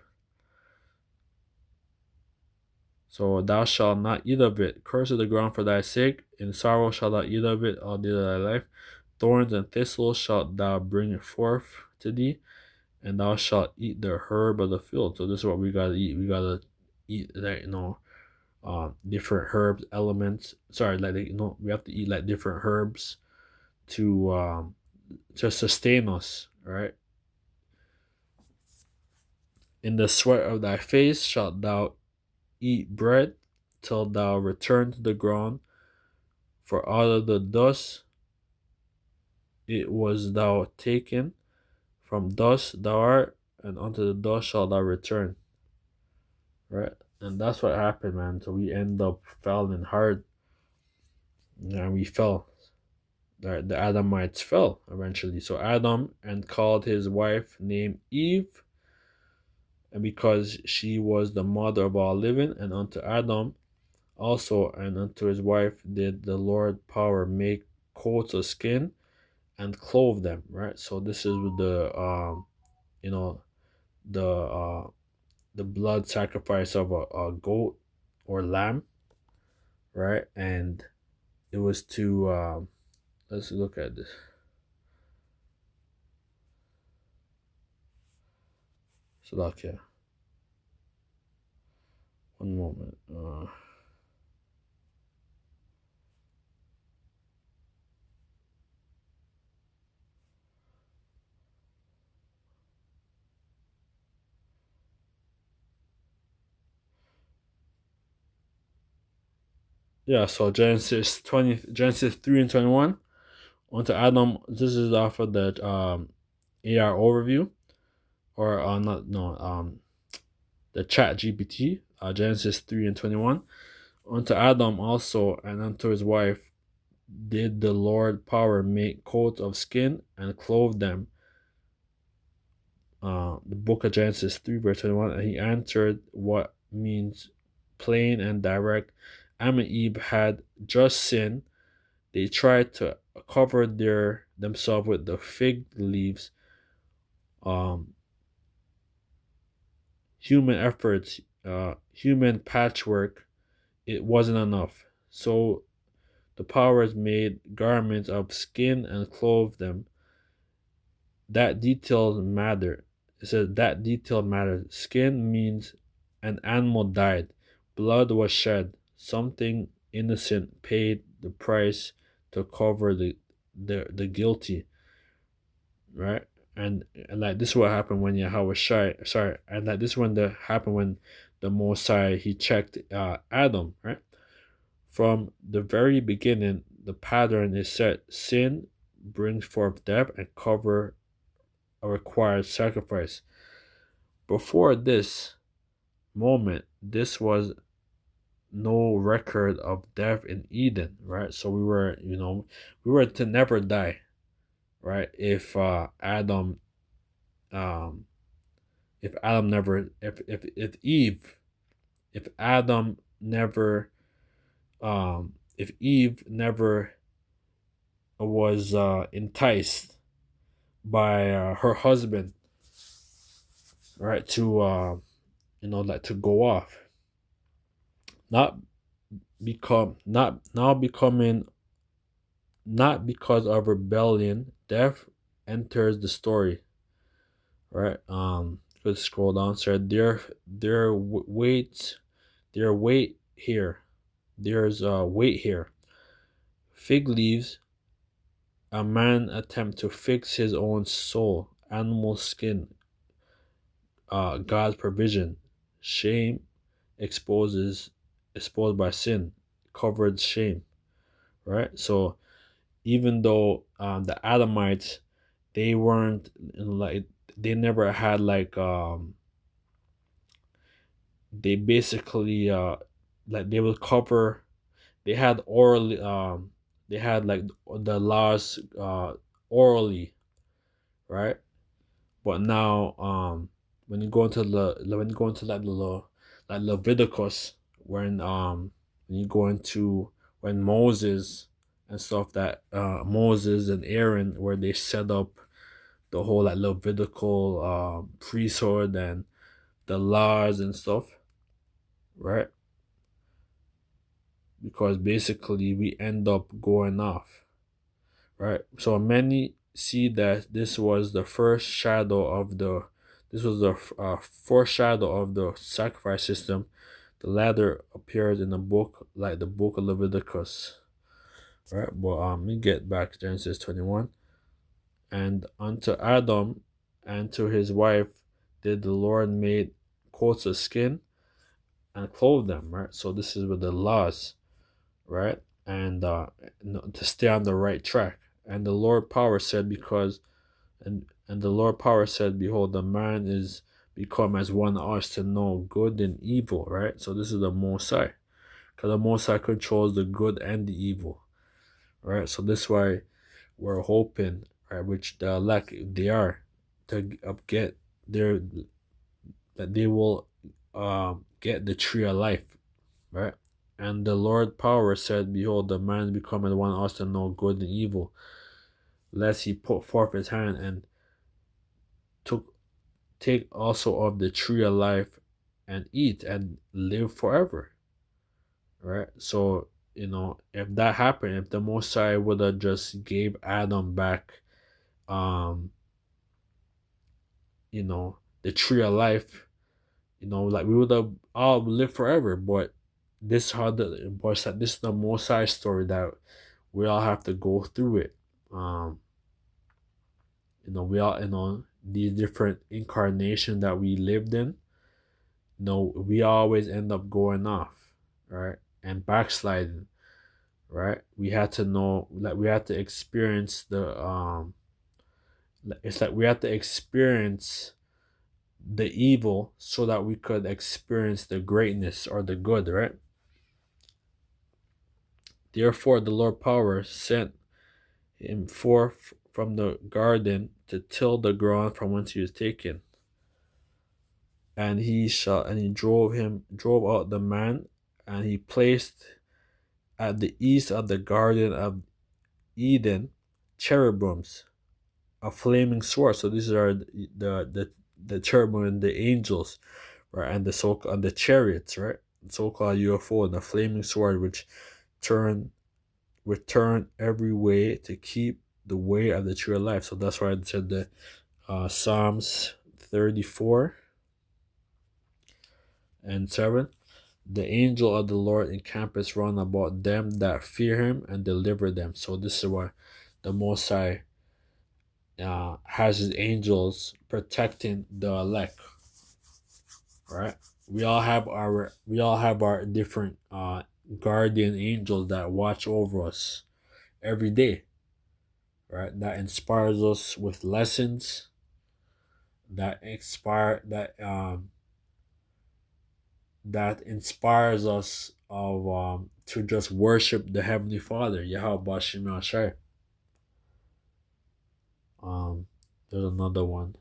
So thou shalt not eat of it. Cursed is the ground for thy sake. In sorrow shalt thou eat of it all the days of thy life. Thorns and thistles shalt thou bring forth to thee, and thou shalt eat the herb of the field. So this is what we gotta eat. We gotta eat that, different herbs, elements. Sorry, like we have to eat like different herbs to sustain us, right? In the sweat of thy face shalt thou eat bread till thou return to the ground, for out of the dust it was thou taken, from dust thou art, and unto the dust shalt thou return. Right? And that's what happened, man. So we end up falling hard, and we fell. The Adamites fell eventually. So Adam and called his wife named Eve, and because she was the mother of all living, and unto Adam also and unto his wife did the Lord power make coats of skin and clothe them. Right. So this is with you know the the blood sacrifice of a goat or lamb, right? And it was to let's look at this. So like, yeah, one moment. Yeah, so Genesis 3:21. Onto Adam. This is off of the AR overview, or not no the Chat GPT. Genesis 3:21. Unto Adam also and unto his wife did the Lord power make coats of skin and clothe them. The book of Genesis 3:21. And he answered, what means plain and direct. Adam and Eve had just sinned. They tried to cover themselves with the fig leaves. Human efforts, human patchwork, it wasn't enough. So the powers made garments of skin and clothed them. That detail matter. It says that detail matters. Skin means an animal died. Blood was shed. Something innocent paid the price to cover the guilty, right? And like this is what happened when Yahweh Shai, sorry, and like this when the happened when the Mosai he checked Adam, right? From the very beginning, the pattern is set: sin brings forth death and cover a required sacrifice. Before this moment, this was no record of death in Eden, right? So we were to never die, right? Um, if Adam never, if Eve, if Adam never, if Eve never was enticed by her husband, right, to like to go off, not not now becoming, not because of rebellion, death enters the story, right? Let's scroll down. So there wait, there wait here. There's weight here. Fig leaves. A man attempt to fix his own soul. Animal skin. God's provision. Shame exposed by sin. Covered shame. Right. So even though the Adamites, they weren't like, they never had like they basically like they will cover, they had orally they had like the laws orally, right? But now when you go into like the law, like Leviticus, when you go into when Moses and stuff, that Moses and Aaron, where they set up the whole like Levitical priesthood and the laws and stuff, right? Because basically we end up going off, right? So many see that this was the foreshadow of the sacrifice system. The latter appears in the book, like the book of Leviticus, right? But let me get back to Genesis 21. And unto Adam and to his wife did the Lord made coats of skin and clothe them, right? So this is with the laws, right? And to stay on the right track. And the Lord power said, and the Lord power said, behold, the man is become as one of us to know good and evil, right? So this is the Most High, because the Most High controls the good and the evil, right? So this is why we're hoping, right, which the elect they are, to get their, that they will get the tree of life, right? And the Lord power said, behold, the man become as one of us to know good and evil, lest he put forth his hand and take also of the tree of life and eat and live forever, right? So if that happened, if the Messiah would have just gave Adam back um the tree of life, like we would have all lived forever. But this is the Messiah story that we all have to go through it. We all, these different incarnation that we lived in, we always end up going off, right? And backsliding, right? We had to know, like, we had to experience it's like we had to experience the evil so that we could experience the greatness or the good, right? Therefore, the Lord power sent him forth from the garden to till the ground from whence he was taken. And he drove out the man, and he placed at the east of the garden of Eden cherubims, a flaming sword. So these are the cherubim and the angels, right? And the chariots, right? The so-called UFO, and the flaming sword, which turn every way to keep the way of the true life. So that's why I said the Psalms 34 and 7. The angel of the Lord encampeth round about them that fear him and deliver them. So this is why the Most High has his angels protecting the elect, right? We all have our different guardian angels that watch over us every day, right? That inspires us with lessons, that inspires us of to just worship the Heavenly Father, Yahweh Bashim Yashai. There's another one.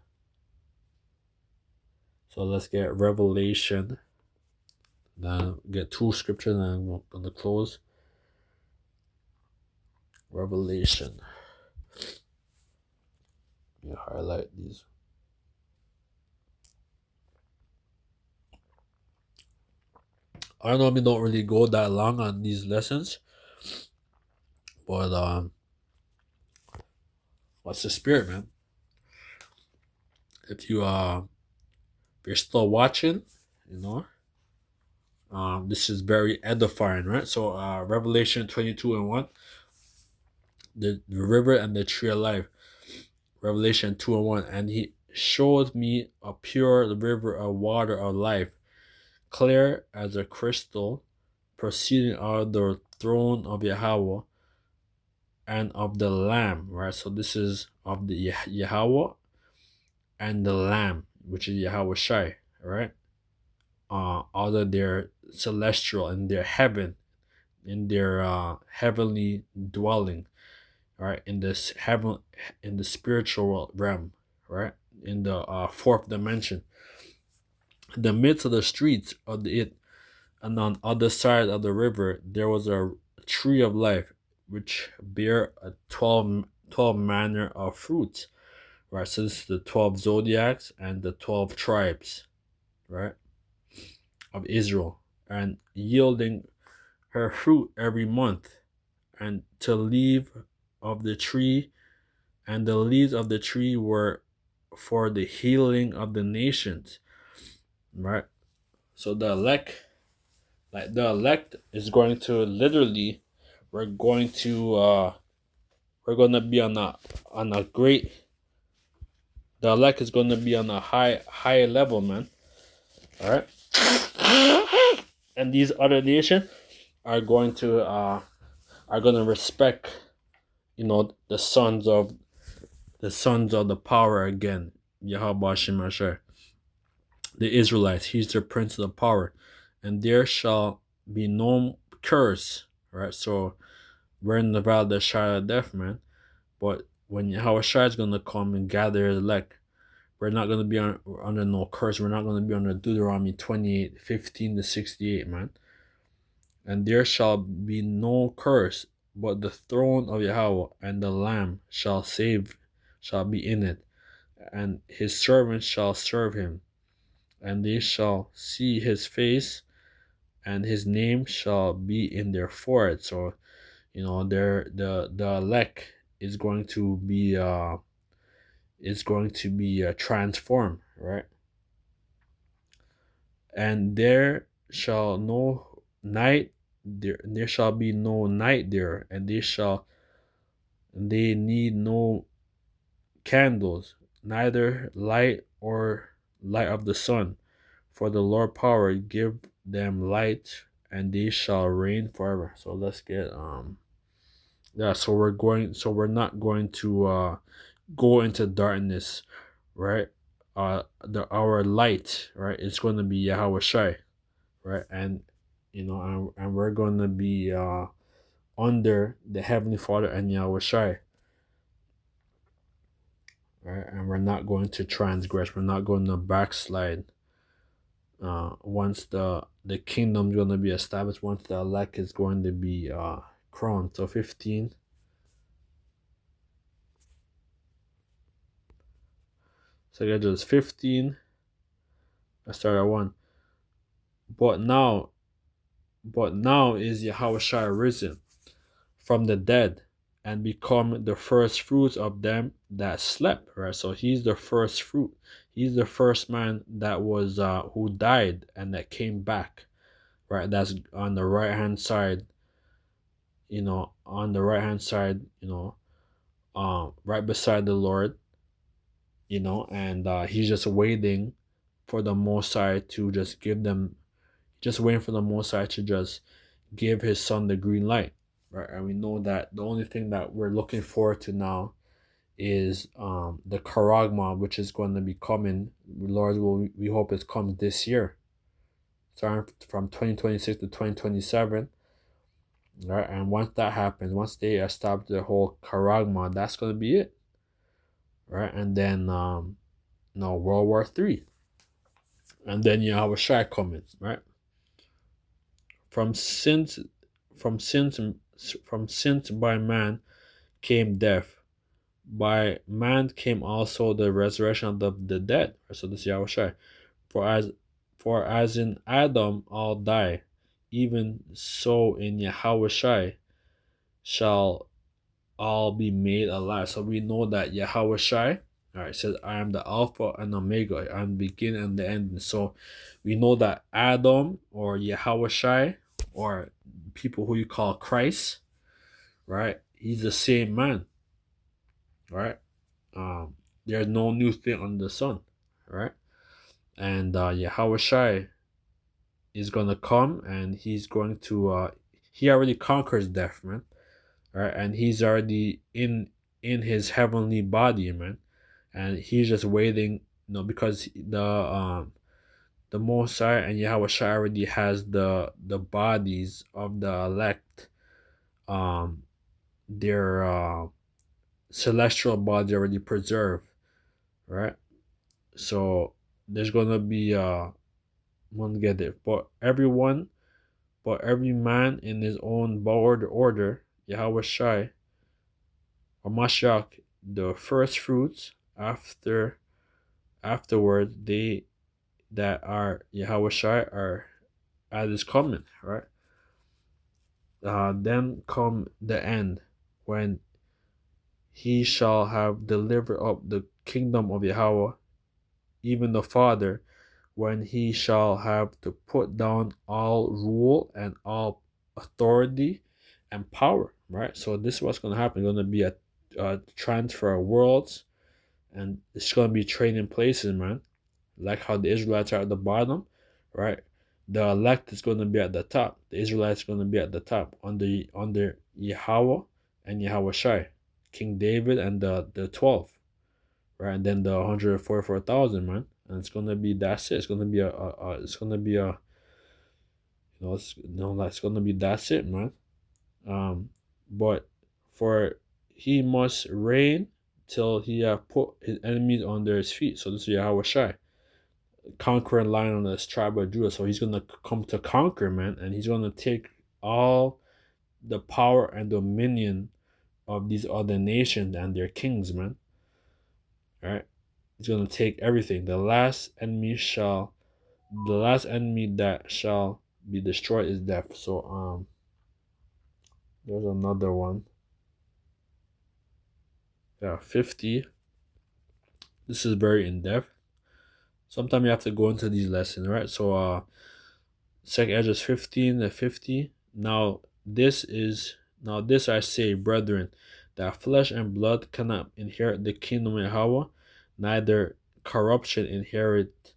So let's get Revelation. Then get two scriptures and I'm gonna close. Revelation. You highlight these. I normally don't really go that long on these lessons, but what's the spirit, man? If you're still watching, this is very edifying, right? So Revelation 22:1, the river and the tree of life. Revelation 2:1, and he showed me a pure river of water of life, clear as a crystal, proceeding out of the throne of Yahweh and of the Lamb, right? So this is of the Yahweh and the Lamb, which is Yahweh Shai, right? Out of their celestial and their heaven, in their heavenly dwelling, right? In this heaven, in the spiritual realm, right? In the fourth dimension, in the midst of the streets of it, and on other side of the river, there was a tree of life, which bear a 12 manner of fruits, right? So this is the 12 zodiacs and the 12 tribes, right, of Israel, and yielding her fruit every month, and to leave of the tree, and the leaves of the tree were for the healing of the nations, right? So the elect is going to literally, we're going to be on a great, the elect is going to be on a high level, man. All right. And these other nations are going to respect, the sons of the power again, Yahweh Shemashar, the Israelites. He's their prince of the power, and there shall be no curse, right? So we're in the valley of the shadow of death, man. But when Yahweh Shai is going to come and gather his elect, we're not going to be under no curse. We're not going to be under Deuteronomy 28:15-68, man. And there shall be no curse, but the throne of Yahweh and the Lamb shall be in it, and his servants shall serve him, and they shall see his face, and his name shall be in their forehead. So, the elect is going to be transformed, right? And there shall be no night there, and they need no candles, neither light or light of the sun, for the Lord power give them light, and they shall reign forever. So let's get so we're not going to go into darkness, right? Our light, right, it's going to be Yahweh Shai, right? And and we're going to be under the Heavenly Father and Yahweh Shai, right? And we're not going to transgress. We're not going to backslide. Once the kingdom's going to be established, once the elect is going to be crowned. So 15. So I just 15. I start at 1. But now is Yahweh Shai risen from the dead, and become the first fruits of them that slept, right? So he's the first fruit. He's the first man that was who died and that came back, right? That's on the right hand side, on the right hand side, right beside the Lord, and he's just waiting for the Most High to just give them, just waiting for the Most High to just give his son the green light, right? And we know that the only thing that we're looking forward to now is the Karagma, which is going to be coming. Lord, we hope it comes this year, starting from 2026 to 2027. Right, and once that happens, once they establish the whole Karagma, that's going to be it. Right, and then World War III, and then you have a Shai coming. Right, from sins, from sins, from sins by man came death. By man came also the resurrection of the dead. So this is Yahushua. For as in Adam all die, even so in Yahushua shall all be made alive. So we know that Yahushua, all right, says, I am the Alpha and Omega, I'm the beginning and the end. So we know that Adam or Yahushua, or people who you call Christ, right? He's the same man, right? There's no new thing under the sun, right? And Yahushua is gonna come, and he's going to he already conquers death, man, right? And he's already in his heavenly body, man, and he's just waiting, because the Mosai and Yahushua already has the bodies of the elect, their celestial body already preserved, right? So there's gonna be one get it, but every man in his own order, Yahushua or Mashiach, the first fruits afterward, they that are Yahushua are at his coming, right? Then come the end, when he shall have delivered up the kingdom of Yahweh, even the Father, when he shall have to put down all rule and all authority and power, right? So this is what's going to happen. It's going to be a transfer of worlds, and it's going to be trading places, man. Like how the Israelites are at the bottom, right? The elect is going to be at the top. The Israelites are going to be at the top under Yahweh and Yahushua, King David and the 12, right? And then the 144,000, man. And it's gonna be, that's it. It's gonna be it's gonna be that's gonna be, that's it, man. But for he must reign till he have put his enemies under his feet. So this is Yahushua, conquering lion on his tribe of Judah. So he's gonna come to conquer, man, and he's gonna take all the power and dominion of these other nations and their kings, man. All right, he's gonna take everything. The last enemy that shall be destroyed is death. So there's another one. Yeah, 50. This is very in depth. Sometimes you have to go into these lessons, right? So Second Ezra 15 to 50. Now this I say, brethren, that flesh and blood cannot inherit the kingdom of Yahweh, neither corruption inherit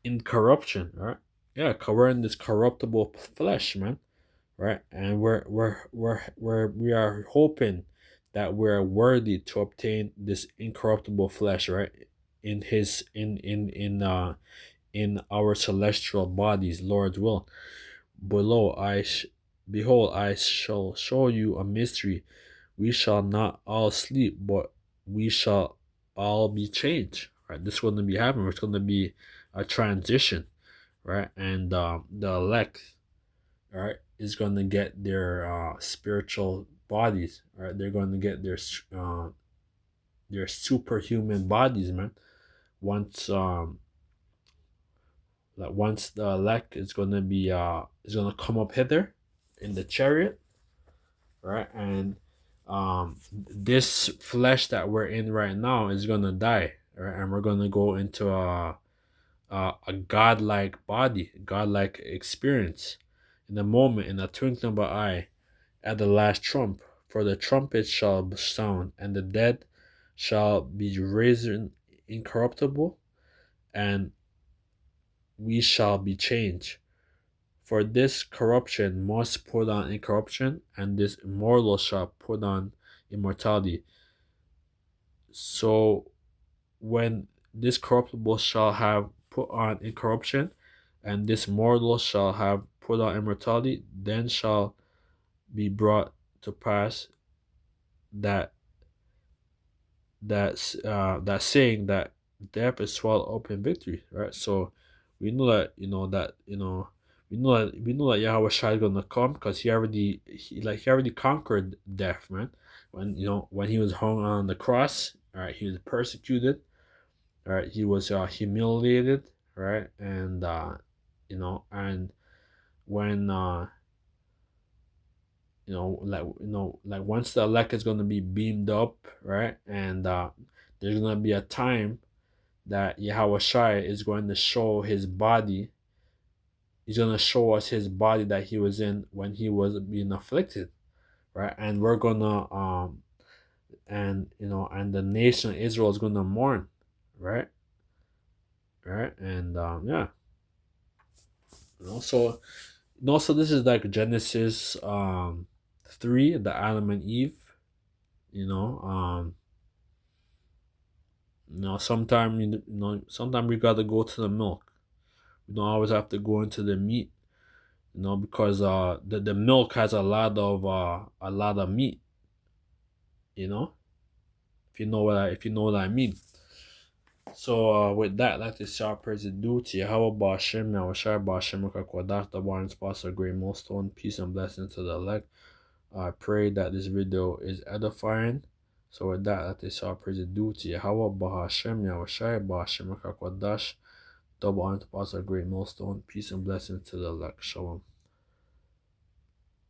incorruption, right? Yeah, we're in this corruptible flesh, man, right? And we are hoping that we're worthy to obtain this incorruptible flesh, right? In his in our celestial bodies, Lord's will. Behold, I shall show you a mystery. We shall not all sleep, but we shall all be changed. Right? This is going to be happening. It's going to be a transition, right? And the elect, right, is going to get their spiritual bodies, right? They're going to get their superhuman bodies, man. Once once the elect is going to be is going to come up hither in the chariot, right? And this flesh that we're in right now is going to die, right? And we're going to go into a godlike body, godlike experience in the moment, in the twinkling of an eye, at the last trump. For the trumpet shall sound, and the dead shall be raised incorruptible, and we shall be changed. For this corruption must put on incorruption, and this immortal shall put on immortality. So when this corruptible shall have put on incorruption, and this mortal shall have put on immortality, then shall be brought to pass that that saying that death is swallowed up in victory, right? So we know that we know that Yahweh Shai is gonna come because he already conquered death, man. When when he was hung on the cross, all right, he was persecuted, all right, he was humiliated, right, and and when like once the elect is going to be beamed up, right, and there's going to be a time that Yahweh Shai is going to show his body. He's going to show us his body that he was in when he was being afflicted, right, and we're gonna and the nation of Israel is going to mourn, right, and yeah, so also this is like Genesis 3, the Adam and Eve, you know um sometimes sometimes we gotta go to the milk. We don't always have to go into the meat, because the milk has a lot of meat, you know, if you know what I mean. So with that, like to say our praise is due to Yahweh Ba'ashem, Yahweh Shai Ba'ashem Rakakwadash, the Barnes Pastor, great milestone, peace and blessings to the elect. I pray that this video is edifying. So with that, let us all praise due to Yahweh, Bahashem, Yahushai, Bahashem, Rakakwadash, double honor to Pastor, great milestone, peace and blessings to the elect. Shalom.